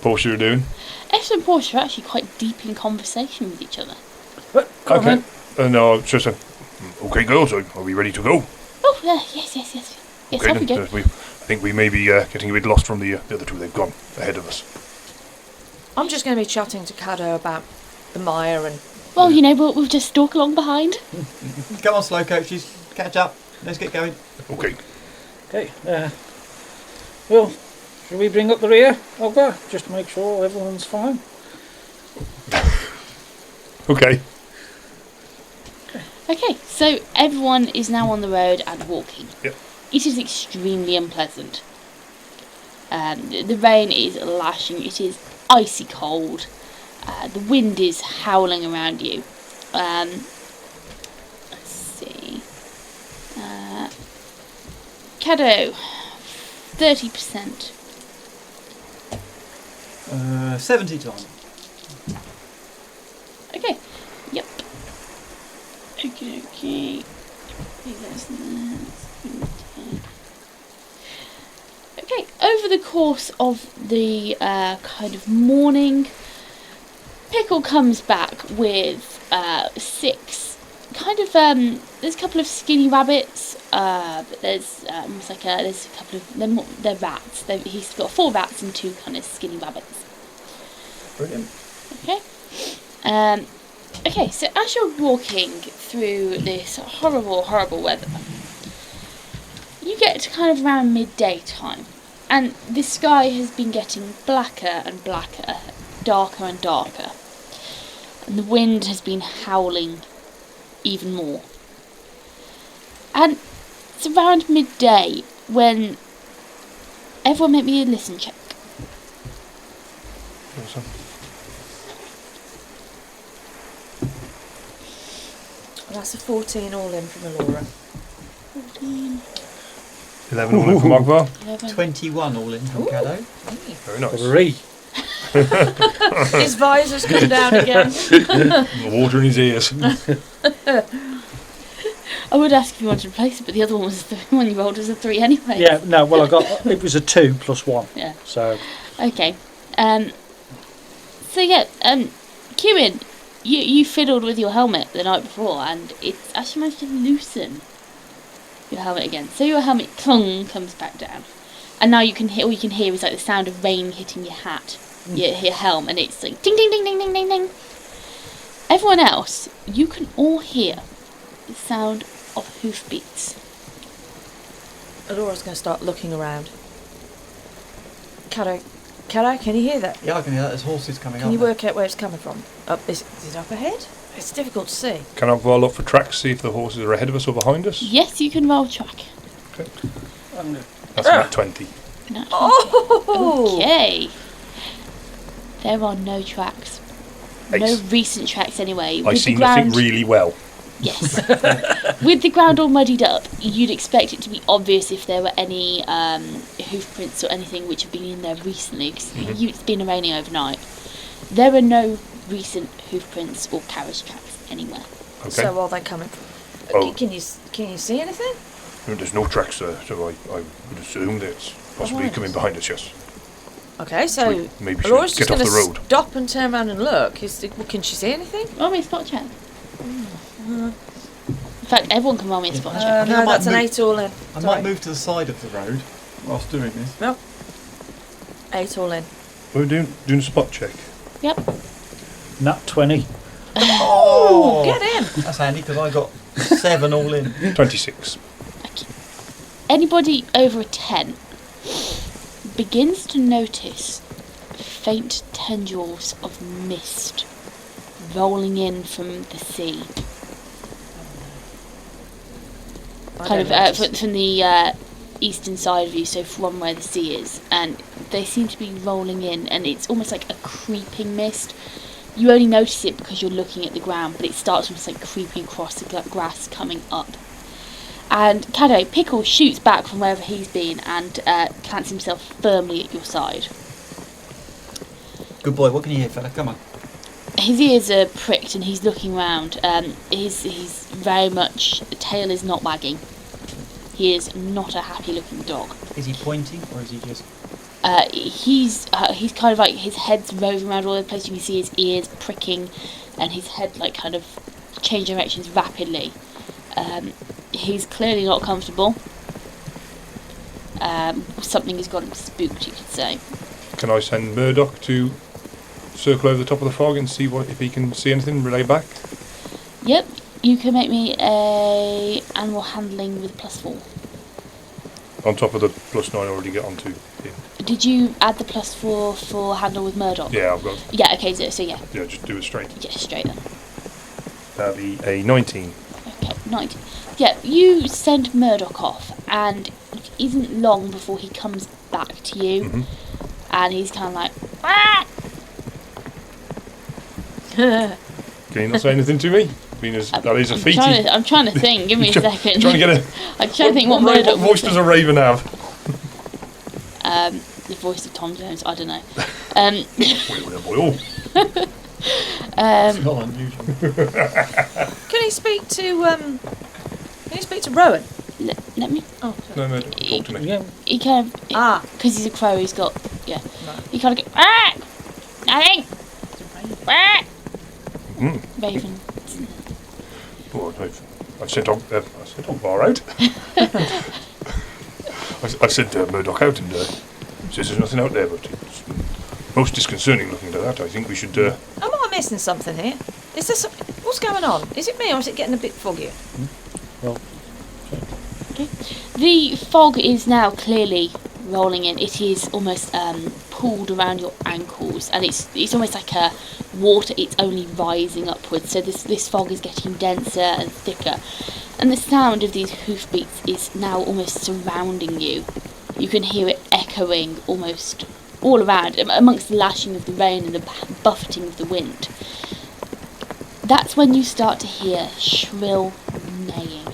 Speaker 4: Portia are doing.
Speaker 1: Esther and Portia are actually quite deep in conversation with each other.
Speaker 2: Come on
Speaker 4: Okay.
Speaker 2: then.
Speaker 4: No, it's just okay, girls. Are we ready to go?
Speaker 1: Oh, yes. Yes,
Speaker 4: Okay,
Speaker 1: off we
Speaker 4: then.
Speaker 1: go.
Speaker 4: I think we may be getting a bit lost from the other two. They've gone ahead of us.
Speaker 5: I'm just going to be chatting to Cadeaux about the mire and
Speaker 1: Well, we'll just stalk along behind.
Speaker 3: Come on, slow coaches, catch up. Let's get going.
Speaker 4: Okay.
Speaker 2: Okay, well, shall we bring up the rear, Ogvar, just to make sure everyone's fine?
Speaker 4: Okay.
Speaker 1: Okay, so everyone is now on the road and walking.
Speaker 4: Yep.
Speaker 1: It is extremely unpleasant. The rain is lashing. It is icy cold. The wind is howling around you. Let's see. Cadeaux, 30%.
Speaker 3: 70 times.
Speaker 1: Okay. Yep. Okay. Okay. Over the course of the kind of morning, Pickle comes back with 6 kind of there's a couple of skinny rabbits. But there's there's a couple of they're rats. He's got 4 rats and 2 kind of skinny rabbits.
Speaker 3: Brilliant.
Speaker 1: Okay. Okay, so as you're walking through this horrible weather, you get to kind of around midday time, and the sky has been getting blacker and blacker, darker and darker, and the wind has been howling even more. And it's around midday when everyone make me a listen check.
Speaker 4: Awesome.
Speaker 5: that's a 14 all in from Elora.
Speaker 4: 11 all in from Ogvar.
Speaker 1: 11.
Speaker 3: 21 all in from
Speaker 5: Ooh.
Speaker 3: Cadeaux.
Speaker 4: Very nice.
Speaker 2: 3.
Speaker 5: His visor's come down again.
Speaker 4: The water in his ears.
Speaker 1: I would ask if you wanted to replace it, but the other one was the one you rolled was a 3 anyway.
Speaker 2: Yeah, no, well, it was a 2 plus 1.
Speaker 1: Yeah.
Speaker 2: So,
Speaker 1: Okay. So yeah, Cuin, you fiddled with your helmet the night before, and it's actually managed to loosen your helmet again. So your helmet clung comes back down, and now you can hear. All you can hear is like the sound of rain hitting your hat, your helm, and it's like ding ding ding ding ding ding ding. Everyone else, you can all hear the sound of hoofbeats.
Speaker 5: Elora's going to start looking around. Cadeaux, can you hear that?
Speaker 3: Yeah, I can hear that. There's horses coming up.
Speaker 5: Can you
Speaker 3: there.
Speaker 5: work out where it's coming from? Is it up ahead? It's difficult to see.
Speaker 4: Can Ogvar look for tracks, see if the horses are ahead of us or behind us?
Speaker 1: Yes, you can roll track.
Speaker 4: That's about 20.
Speaker 1: No.
Speaker 5: Oh!
Speaker 1: Okay. There are no tracks. No
Speaker 4: Ace.
Speaker 1: recent tracks anyway.
Speaker 4: I
Speaker 1: With the
Speaker 4: seem to
Speaker 1: ground,
Speaker 4: think really well.
Speaker 1: Yes. With the ground all muddied up, you'd expect it to be obvious if there were any hoof prints or anything which have been in there recently, because it's been raining overnight. There are no recent hoof prints or carriage tracks anywhere.
Speaker 4: Okay.
Speaker 5: So are they coming?
Speaker 4: Oh.
Speaker 5: Can you see anything?
Speaker 4: There's no tracks there, so I would assume that it's possibly
Speaker 5: Right.
Speaker 4: coming behind us, yes.
Speaker 5: Okay, so
Speaker 4: Maybe
Speaker 5: Aurora's
Speaker 4: should
Speaker 5: just
Speaker 4: get off
Speaker 5: going
Speaker 4: the
Speaker 5: to
Speaker 4: road.
Speaker 5: stop and turn around and look. Can she see anything?
Speaker 1: Roll me a spot check. In fact, everyone can roll me a spot check.
Speaker 3: think I
Speaker 5: No,
Speaker 3: might
Speaker 5: that's an
Speaker 3: move-
Speaker 5: 8 all in.
Speaker 3: I
Speaker 5: Sorry.
Speaker 3: might move to the side of the road whilst doing this.
Speaker 5: 8 all in.
Speaker 4: We're doing a spot check.
Speaker 1: Yep.
Speaker 2: Nat 20.
Speaker 3: Oh,
Speaker 5: Get in!
Speaker 3: That's handy because I got 7 all in.
Speaker 4: 26.
Speaker 1: Anybody over a 10 begins to notice faint tendrils of mist rolling in from the sea. Kind of from the eastern side of you, so from where the sea is, and they seem to be rolling in, and it's almost like a creeping mist. You only notice it because you're looking at the ground, but it starts almost like creeping across the grass coming up. And Cadeaux, Pickle shoots back from wherever he's been and plants himself firmly at your side.
Speaker 3: Good boy, what can you hear, fella? Come on.
Speaker 1: His ears are pricked and he's looking round. He's very much, the tail is not wagging. He is not a happy looking dog.
Speaker 3: Is he pointing or is he just...
Speaker 1: He's kind of like, his head's roving around all over the place. You can see his ears pricking and his head like kind of change directions rapidly. He's clearly not comfortable. Something has got him spooked, you could say.
Speaker 4: Can I send Murdoch to circle over the top of the fog and see if he can see anything, relay back?
Speaker 1: Yep, you can make me a animal handling with +4.
Speaker 4: On top of the +9 I already get onto him.
Speaker 1: Did you add the +4 for handle with Murdoch?
Speaker 4: Yeah, I've got.
Speaker 1: Yeah, okay, so yeah.
Speaker 4: Yeah, just do it straight.
Speaker 1: Yeah, straight then.
Speaker 4: That'd be a 19.
Speaker 1: Okay, 90. Yeah, you send Murdoch off, and it isn't long before he comes back to you, and he's kind of like, ah!
Speaker 4: Can you not say anything to me? That is a feat.
Speaker 1: I'm trying to think. Give me a second.
Speaker 4: Trying to get a.
Speaker 1: I'm trying to think what Murdoch.
Speaker 4: What voice does a raven have?
Speaker 1: The voice of Tom Jones. I don't know.
Speaker 3: It's not unusual.
Speaker 5: Can he speak to Rowan?
Speaker 1: Let me.
Speaker 5: Oh,
Speaker 4: No, talk to me.
Speaker 2: Yeah.
Speaker 1: He kind of. Because he's a crow. He's got. Yeah. He kind of goes. Ah! Nothing. Ah! Raven.
Speaker 4: Well, I sent Ogvar out. I sent Murdoch out and says there's nothing out there, but it's most disconcerting looking at that. I think we should.
Speaker 5: Am I missing something here? Is there what's going on? Is it me or is it getting a bit foggier?
Speaker 2: Well,
Speaker 1: Okay. The fog is now clearly rolling in. It is almost pooled around your ankles, and it's almost like a water. It's only rising upwards. So this fog is getting denser and thicker, and the sound of these hoofbeats is now almost surrounding you. You can hear it echoing almost all around, amongst the lashing of the rain and the buffeting of the wind. That's when you start to hear shrill neighing.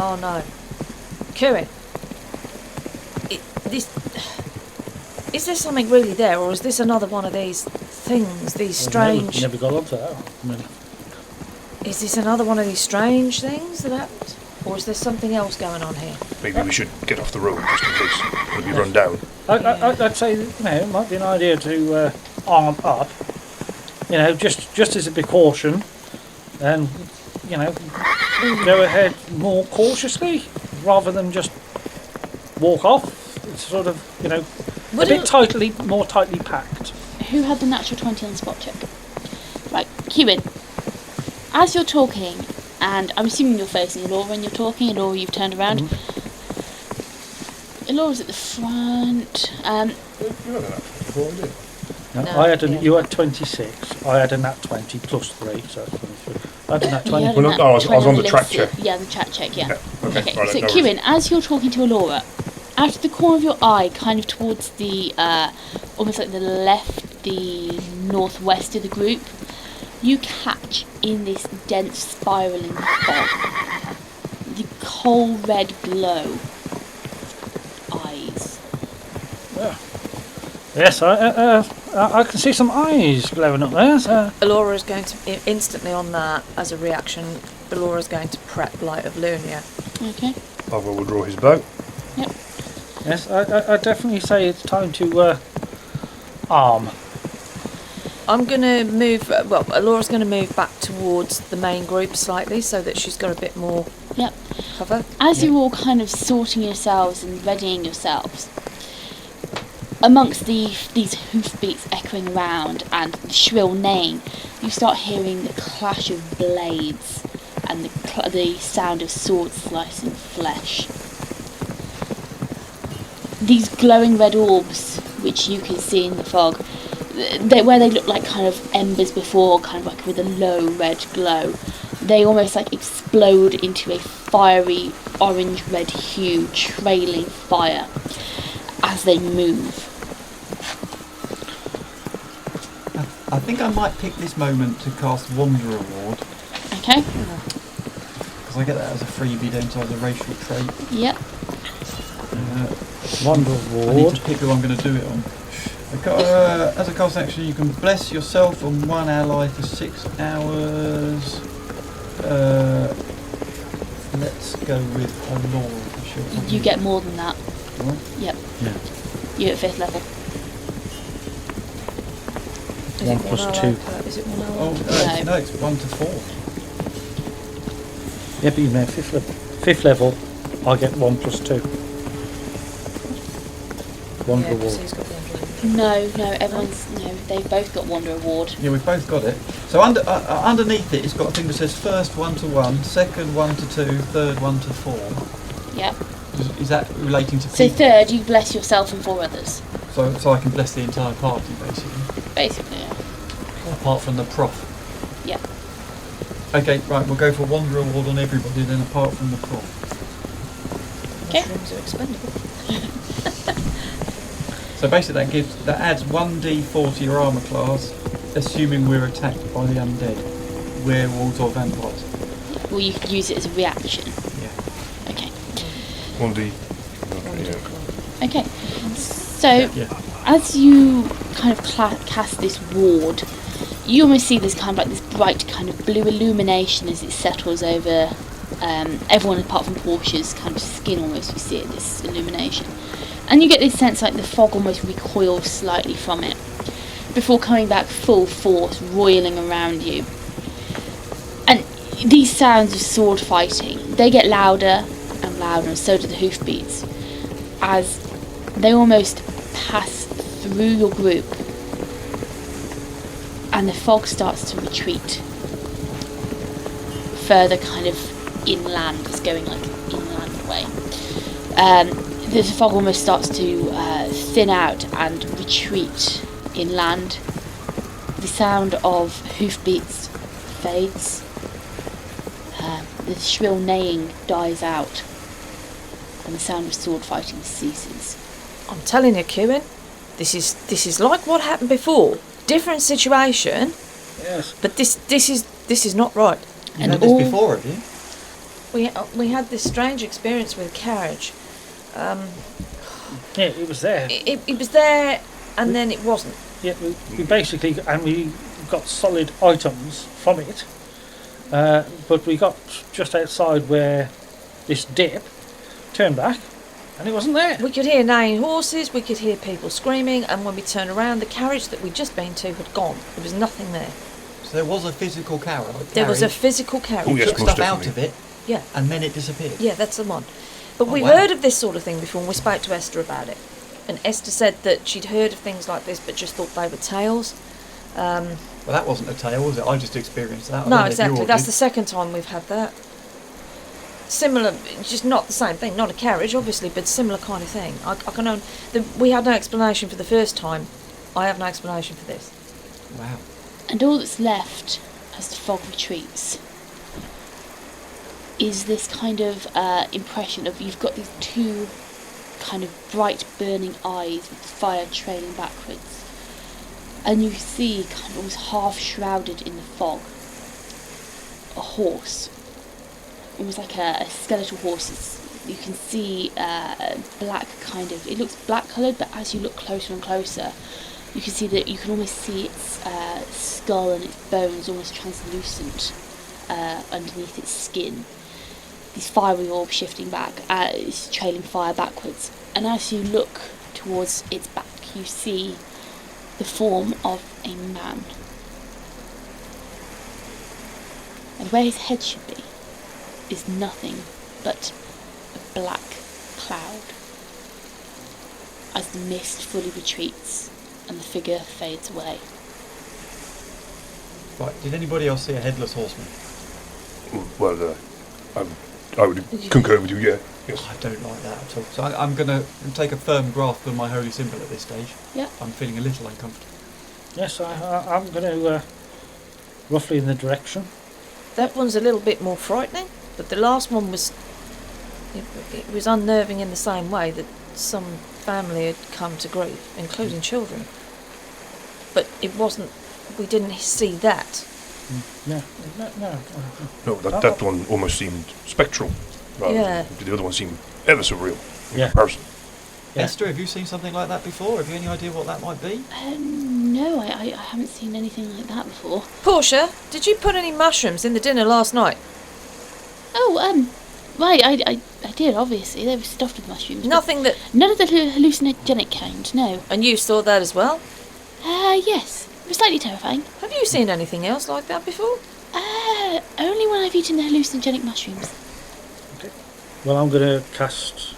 Speaker 5: Oh no. Cuin. Is there something really there, or is this another one of these things, these strange...
Speaker 2: Never got onto that. I mean,
Speaker 5: Is this another one of these strange things that happened? Or is there something else going on here?
Speaker 4: Maybe we should get off the road just in case we'll be run down.
Speaker 2: I'd say it might be an idea to arm up. Just as a precaution, and go ahead more cautiously rather than just walk off. It's sort of a bit more tightly packed.
Speaker 1: Who had the natural 20 on the spot check? Right, Cuin. As you're talking, and I'm assuming you're facing Elora when you're talking, Elora, you've turned around. Elora's at the front.
Speaker 4: You had an actual before, didn't
Speaker 2: No,
Speaker 5: No,
Speaker 2: you had 26. I had a nat 20 plus 3, so that's 23. I had a nat 20.
Speaker 1: You had
Speaker 4: Well,
Speaker 1: a
Speaker 4: no,
Speaker 1: nat
Speaker 4: I was
Speaker 1: 20
Speaker 4: on the
Speaker 1: list,
Speaker 4: track check.
Speaker 1: Yeah, the track check, yeah.
Speaker 4: Okay, right,
Speaker 1: so
Speaker 4: no
Speaker 1: Cuin,
Speaker 4: worries.
Speaker 1: as you're talking to Elora, out of the corner of your eye, kind of towards the, almost like the northwest of the group, you catch in this dense spiralling fog the coal red glow eyes.
Speaker 2: Yes, I can see some eyes glowing up there. So.
Speaker 5: Elora is going to instantly on that as a reaction. Elora is going to prep Light of Lunia.
Speaker 1: Okay.
Speaker 4: Ogvar will draw his bow.
Speaker 1: Yep.
Speaker 2: Yes, I definitely say it's time to arm.
Speaker 5: I'm going to move. Well, Elora's going to move back towards the main group slightly so that she's got a bit more
Speaker 1: Yep.
Speaker 5: cover.
Speaker 1: As you're all kind of sorting yourselves and readying yourselves, amongst these hoofbeats echoing around and the shrill neighing, you start hearing the clash of blades and the sound of swords slicing flesh. These glowing red orbs, which you can see in the fog, where they look like kind of embers before, kind of like with a low red glow, they almost like explode into a fiery orange-red hue, trailing fire as they move.
Speaker 3: I think I might pick this moment to cast Wanderer Ward,
Speaker 1: Okay?
Speaker 3: because I get that as a freebie, don't I, as a racial trait.
Speaker 1: Yep.
Speaker 2: Wonder
Speaker 3: I need
Speaker 2: Ward.
Speaker 3: to pick who I'm going to do it on. As a cast action, you can bless yourself and one ally for 6 hours. Let's go with Elora for sure.
Speaker 1: You get more than that.
Speaker 3: What?
Speaker 1: Yep.
Speaker 3: Yeah.
Speaker 1: You're at 5th level.
Speaker 5: Is
Speaker 2: One
Speaker 5: it
Speaker 2: plus
Speaker 5: ally
Speaker 2: two.
Speaker 5: Is it one ally?
Speaker 3: Oh,
Speaker 1: No.
Speaker 3: no, it's 1 to 4.
Speaker 2: Yeah, but you know, 5th level, I get 1 plus 2. Wonder
Speaker 5: Yeah, 'cause
Speaker 2: Ward.
Speaker 5: he's got Wanderer.
Speaker 1: No, they've both got Wander Award.
Speaker 3: Yeah, we've both got it. So underneath it, it's got a thing that says first 1 to 1, second 1 to 2, third 1 to 4.
Speaker 1: Yep.
Speaker 3: Is that relating to
Speaker 1: So
Speaker 3: people?
Speaker 1: 3rd, you bless yourself and 4 others.
Speaker 3: So I can bless the entire party, basically,
Speaker 1: Basically, yeah.
Speaker 3: apart from the prof.
Speaker 1: Yep.
Speaker 3: Okay, right, we'll go for Wanderer Award on everybody then, apart from the prof.
Speaker 1: Okay.
Speaker 5: Mushrooms are expendable.
Speaker 3: So basically that adds 1d4 to your armour class, assuming we're attacked by the undead, werewolves or vampires.
Speaker 1: Well, you could use it as a reaction.
Speaker 3: Yeah.
Speaker 1: Okay.
Speaker 4: 1d.
Speaker 1: Okay. So,
Speaker 3: Yeah.
Speaker 1: as you kind of cast this ward, you almost see this kind of like this bright kind of blue illumination as it settles over everyone apart from Portia's kind of skin almost. You see it, this illumination. And you get this sense like the fog almost recoils slightly from it before coming back full force, roiling around you. And these sounds of sword fighting, they get louder and louder, and so do the hoofbeats, as they almost pass through your group and the fog starts to retreat further kind of inland. It's going like inland way. The fog almost starts to thin out and retreat inland. The sound of hoofbeats fades. The shrill neighing dies out, and the sound of sword fighting ceases.
Speaker 5: I'm telling you, Cuin, this is like what happened before. Different situation,
Speaker 2: Yes.
Speaker 5: but this is not right.
Speaker 3: You've
Speaker 1: And
Speaker 3: had this
Speaker 1: all-
Speaker 3: before, have you?
Speaker 5: We had this strange experience with carriage.
Speaker 2: Yeah, it was there.
Speaker 5: It was there, and then it wasn't.
Speaker 2: Yeah, we basically, and we got solid items from it, but we got just outside where this dip, turned back, and it wasn't there.
Speaker 5: We could hear neighing horses, we could hear people screaming, and when we turned around, the carriage that we'd just been to had gone. There was nothing there.
Speaker 3: So there was a physical carriage.
Speaker 5: There was a physical carriage.
Speaker 4: Oh,
Speaker 3: You
Speaker 4: yes,
Speaker 3: took
Speaker 4: most
Speaker 3: stuff out
Speaker 4: definitely.
Speaker 3: of it,
Speaker 5: Yeah,
Speaker 3: and then it disappeared.
Speaker 5: yeah, that's the one. But
Speaker 3: Oh,
Speaker 5: we
Speaker 3: wow.
Speaker 5: heard of this sort of thing before, and we spoke to Esther about it. And Esther said that she'd heard of things like this, but just thought they were tales.
Speaker 3: Well, that wasn't a tale, was it? I just experienced that. I don't
Speaker 5: No,
Speaker 3: know if you
Speaker 5: exactly.
Speaker 3: all
Speaker 5: That's
Speaker 3: did.
Speaker 5: the second time we've had that. Similar, just not the same thing. Not a carriage, obviously, but similar kind of thing. I can own. We had no explanation for the first time. I have no explanation for this.
Speaker 3: Wow.
Speaker 1: And all that's left as the fog retreats is this kind of impression of you've got these two kind of bright burning eyes with fire trailing backwards. and you see, kind of almost half shrouded in the fog, a horse. Almost like a skeletal horse. You can see black kind of, it looks black coloured, but as you look closer and closer, you can see that you can almost see its skull and its bones almost translucent underneath its skin. These fiery orbs shifting back, it's trailing fire backwards. And as you look towards its back, you see the form of a man. And where his head should be is nothing but a black cloud as the mist fully retreats and the figure fades away.
Speaker 3: Right, did anybody else see a headless horseman?
Speaker 4: Well, I would concur with you, yeah. Yes.
Speaker 3: I don't like that at all. So I'm going to take a firm grasp on my holy symbol at this stage.
Speaker 1: Yeah.
Speaker 3: I'm feeling a little uncomfortable.
Speaker 2: Yes, I'm going to roughly in the direction.
Speaker 5: That one's a little bit more frightening, but the last one was... It was unnerving in the same way that some family had come to grief, including children. But it wasn't... We didn't see that.
Speaker 2: No.
Speaker 4: No, that one almost seemed spectral.
Speaker 5: Yeah.
Speaker 4: The other one seemed ever so real in
Speaker 2: Yeah.
Speaker 4: comparison.
Speaker 2: Yeah.
Speaker 3: Esther, have you seen something like that before? Have you any idea what that might be?
Speaker 1: No, I haven't seen anything like that before.
Speaker 5: Portia, did you put any mushrooms in the dinner last night?
Speaker 1: Oh, right, I did, obviously. They were stuffed with mushrooms. but
Speaker 5: Nothing that...
Speaker 1: None of the hallucinogenic kind, no.
Speaker 5: And you saw that as well?
Speaker 1: Yes. It was slightly terrifying.
Speaker 5: Have you seen anything else like that before?
Speaker 1: Only when I've eaten the hallucinogenic mushrooms.
Speaker 2: Well, I'm going to cast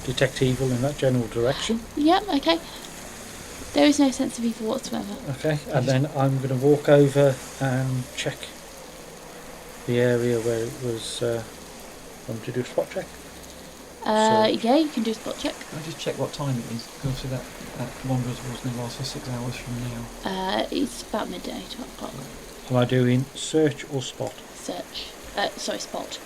Speaker 2: Detect Evil in that general direction.
Speaker 1: Yep, okay. There is no sense of evil whatsoever.
Speaker 2: Okay, and then I'm going to walk over and check the area where it was. I'm to do a spot check.
Speaker 1: Yeah, you can do a spot check.
Speaker 3: Can I just check what time it is? Because obviously that Wanderer's War is going to last for 6 hours from now.
Speaker 1: It's about midday, 12 o'clock.
Speaker 2: Am I doing search or spot?
Speaker 1: Search. Spot.
Speaker 2: Spot.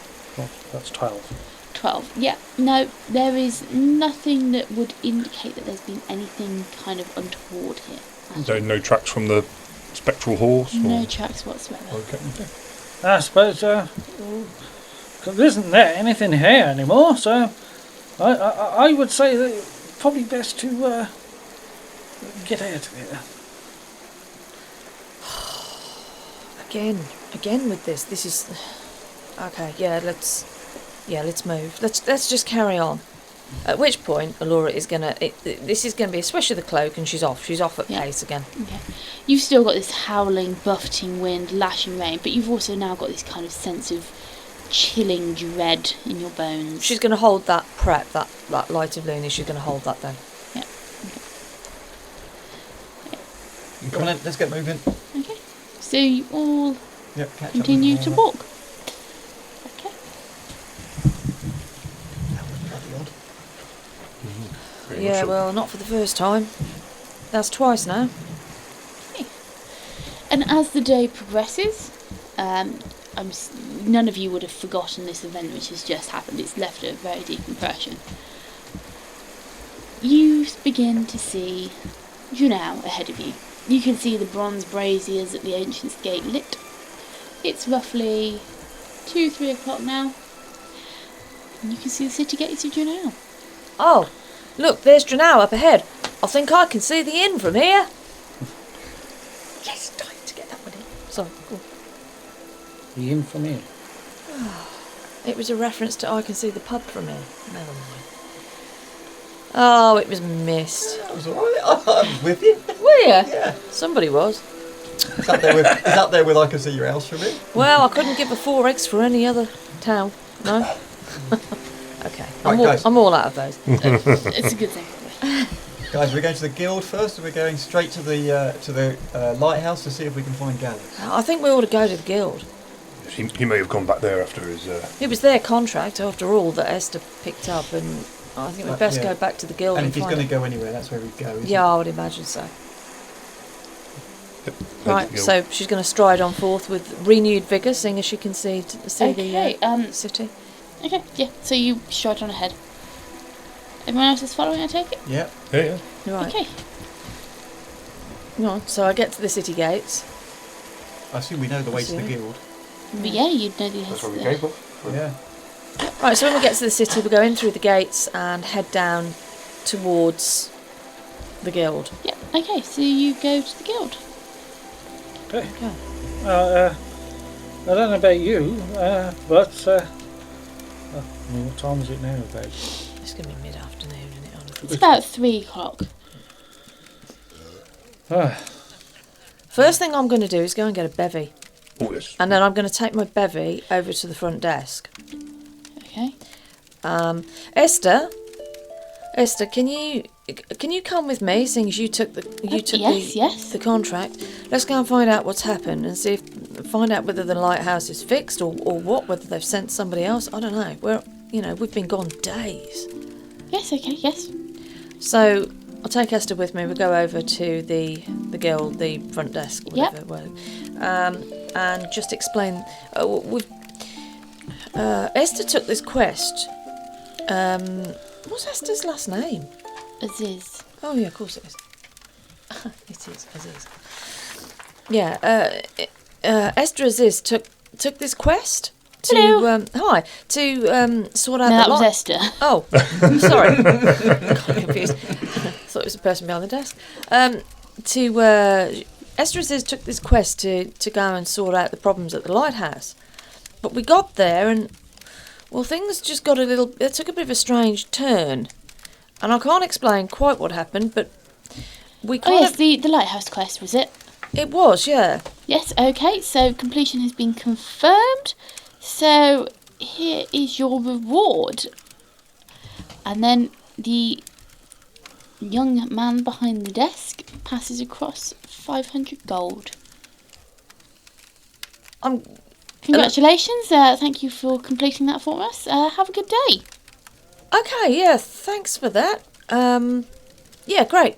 Speaker 2: That's 12.
Speaker 1: 12. Yeah. No, there is nothing that would indicate that there's been anything kind of untoward here.
Speaker 4: No tracks from the spectral horse?
Speaker 1: No
Speaker 4: or?
Speaker 1: tracks whatsoever.
Speaker 4: Okay.
Speaker 2: I suppose there isn't there anything here anymore, so I would say that it's probably best to get out of here.
Speaker 5: Again with this. This is... Okay, let's move. Let's just carry on. At which point, Elora is gonna... this is gonna be a swish of the cloak and she's off. She's off at pace again.
Speaker 1: Okay. You've still got this howling, buffeting wind, lashing rain, but you've also now got this kind of sense of chilling dread in your bones.
Speaker 5: She's gonna hold that prep, that light of Luna. She's gonna hold that though.
Speaker 1: Yeah.
Speaker 3: Come on then, let's get moving.
Speaker 1: Okay. So you all
Speaker 3: Yep, catch
Speaker 1: continue
Speaker 3: up
Speaker 1: to
Speaker 3: with all
Speaker 1: walk. Okay.
Speaker 3: that. That was bloody odd.
Speaker 4: Very
Speaker 5: Yeah,
Speaker 4: much so.
Speaker 5: well, not for the first time. That's twice now.
Speaker 1: And as the day progresses, none of you would have forgotten this event which has just happened. It's left a very deep impression. You begin to see Junau ahead of you. You can see the bronze braziers at the Ancient's gate lit. It's roughly 2-3 o'clock now. And you can see the city gates of Junau.
Speaker 5: Oh, look, there's Dranau up ahead. I think I can see the inn from here. Yes, time to get that one in. Sorry. Go on.
Speaker 2: The inn from here.
Speaker 5: It was a reference to I can see the pub from here. Never mind. Oh, it was missed.
Speaker 3: That was alright. I'm with you.
Speaker 5: Were you?
Speaker 3: Yeah.
Speaker 5: Somebody was.
Speaker 3: It's up there with I can see your house from it.
Speaker 5: Well, I couldn't give a 4x for any other town. No? Okay.
Speaker 3: Right, guys.
Speaker 5: I'm all out of those.
Speaker 1: It's a good thing.
Speaker 3: Guys, we're going to the guild first, or we're going straight to the lighthouse to see if we can find Gallus.
Speaker 5: I think we ought to go to the guild.
Speaker 4: He may have gone back there after his...
Speaker 5: It was their contract, after all, that Esther picked up, and I think we'd best
Speaker 3: Yeah.
Speaker 5: go back to the guild
Speaker 3: And
Speaker 5: and
Speaker 3: if he's
Speaker 5: find
Speaker 3: going to
Speaker 5: it.
Speaker 3: go anywhere, that's where we'd go. Isn't
Speaker 5: Yeah, I would imagine so.
Speaker 4: Yep,
Speaker 5: Right, so she's going to stride on forth with renewed vigour, seeing as she can see
Speaker 1: Okay,
Speaker 5: the city.
Speaker 1: Okay, yeah, so you stride on ahead. Everyone else is following, I take it?
Speaker 3: Yeah.
Speaker 4: Yeah.
Speaker 5: Right.
Speaker 1: Okay.
Speaker 5: No, so I get to the city gates.
Speaker 3: I assume we know the way to the guild.
Speaker 1: But yeah, you'd know the
Speaker 4: That's where we came from.
Speaker 3: Yeah.
Speaker 5: Right, so when we get to the city, we go in through the gates and head down towards the guild.
Speaker 1: Yeah, okay, so you go to the guild.
Speaker 2: Okay.
Speaker 5: Okay.
Speaker 2: I don't know about you, but I mean, what time is it now? About
Speaker 5: It's going to be mid-afternoon, isn't it?
Speaker 1: It's about 3 o'clock.
Speaker 5: First thing I'm going to do is go and get a bevy.
Speaker 4: Oh, yes.
Speaker 5: And then I'm going to take my bevy over to the front desk.
Speaker 1: Okay.
Speaker 5: Esther, can you come with me, seeing as you took
Speaker 1: Yes.
Speaker 5: the contract? Let's go and find out what's happened and find out whether the lighthouse is fixed or what, whether they've sent somebody else. I don't know. We've been gone days.
Speaker 1: Yes, okay, yes.
Speaker 5: So I'll take Esther with me. We'll go over to the guild, the front desk, whatever. And just explain. Esther took this quest. What's Esther's last name?
Speaker 1: Aziz.
Speaker 5: Oh yeah, of course it is. It is Aziz. Yeah. Esther Aziz took this quest to sort out
Speaker 1: No, that
Speaker 5: the
Speaker 1: was
Speaker 5: lot.
Speaker 1: Esther.
Speaker 5: Oh, sorry. Got confused. Thought it was the person behind the desk. Esther Aziz took this quest to go and sort out the problems at the lighthouse. But we got there and, well, things just got it took a bit of a strange turn. And I can't explain quite what happened, but we kind of...
Speaker 1: the lighthouse quest, was it?
Speaker 5: It was, yeah.
Speaker 1: Yes, okay, so completion has been confirmed. So here is your reward. And then the young man behind the desk passes across 500 gold. Congratulations, thank you for completing that for us. Have a good day.
Speaker 5: Okay, yeah, thanks for that. Yeah, great.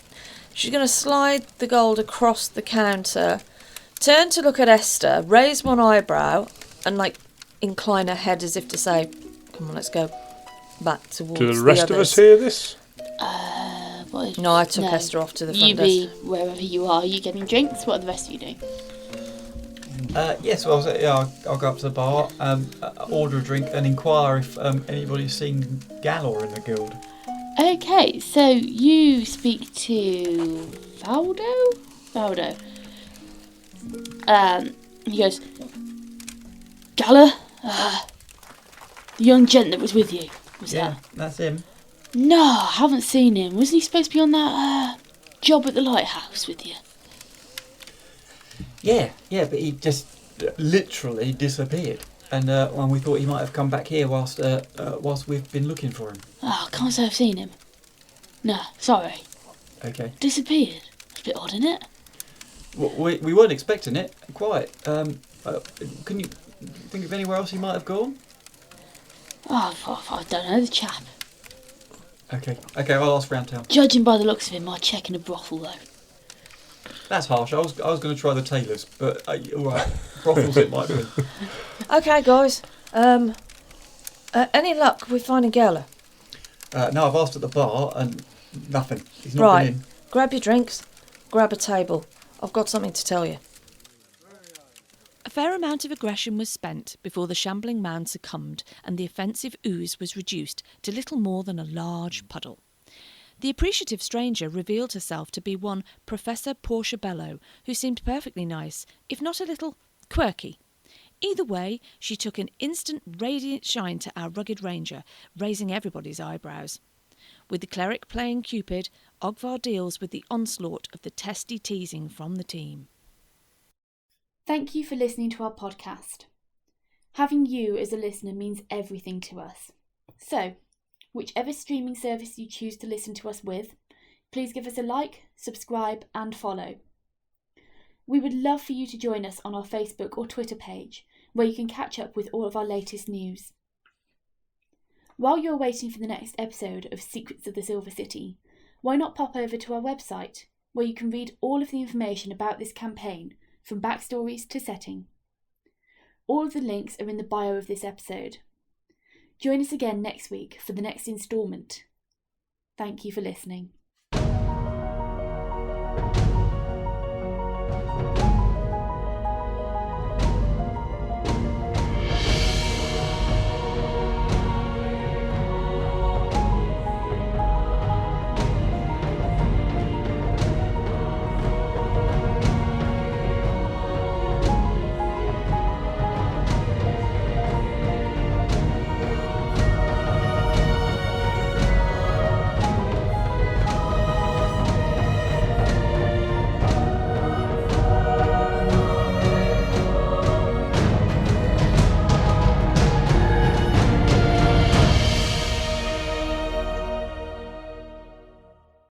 Speaker 5: She's going to slide the gold across the counter, turn to look at Esther, raise one eyebrow, and, incline her head as if to say, come on, let's go back towards the others.
Speaker 4: Do the rest of us hear this?
Speaker 5: No, I took Esther off to the front desk.
Speaker 1: You be wherever you are. Are you getting drinks? What are the rest of you doing?
Speaker 3: Yes, well, I'll go up to the bar, order a drink, and inquire if anybody's seen Galor in the guild.
Speaker 1: Okay, so you speak to Valdo? He goes, Gala? The young gent that was with you, was that?
Speaker 3: That's him.
Speaker 1: No, I haven't seen him. Wasn't he supposed to be on that job at the lighthouse with you?
Speaker 3: Yeah, but he just literally disappeared. And we thought he might have come back here whilst we've been looking for him.
Speaker 1: Oh, I can't say I've seen him. No, sorry.
Speaker 3: Okay.
Speaker 1: Disappeared. It's a bit odd, isn't it?
Speaker 3: Well, we weren't expecting it, quite. Can you think of anywhere else he might have gone?
Speaker 1: Oh, I don't know, the chap.
Speaker 3: Okay, I'll ask round town.
Speaker 1: Judging by the looks of him, I'd check in a brothel, though.
Speaker 3: That's harsh. I was going to try the tailors, but all right, brothels it might be.
Speaker 5: Okay, guys. Any luck with finding Gala?
Speaker 3: No, I've asked at the bar and nothing. He's not been in.
Speaker 5: Grab your drinks, grab a table. I've got something to tell you.
Speaker 6: A fair amount of aggression was spent before the shambling man succumbed and the offensive ooze was reduced to little more than a large puddle. The appreciative stranger revealed herself to be one Professor Portia Bello, who seemed perfectly nice, if not a little quirky. Either way, she took an instant radiant shine to our rugged ranger, raising everybody's eyebrows. With the cleric playing Cupid, Ogvar deals with the onslaught of the testy teasing from the team.
Speaker 1: Thank you for listening to our podcast. Having you as a listener means everything to us. So, whichever streaming service you choose to listen to us with, please give us a like, subscribe and follow. We would love for you to join us on our Facebook or Twitter page, where you can catch up with all of our latest news. While you're waiting for the next episode of Secrets of the Silver City, why not pop over to our website, where you can read all of the information about this campaign, from backstories to setting. All of the links are in the bio of this episode. Join us again next week for the next instalment. Thank you for listening.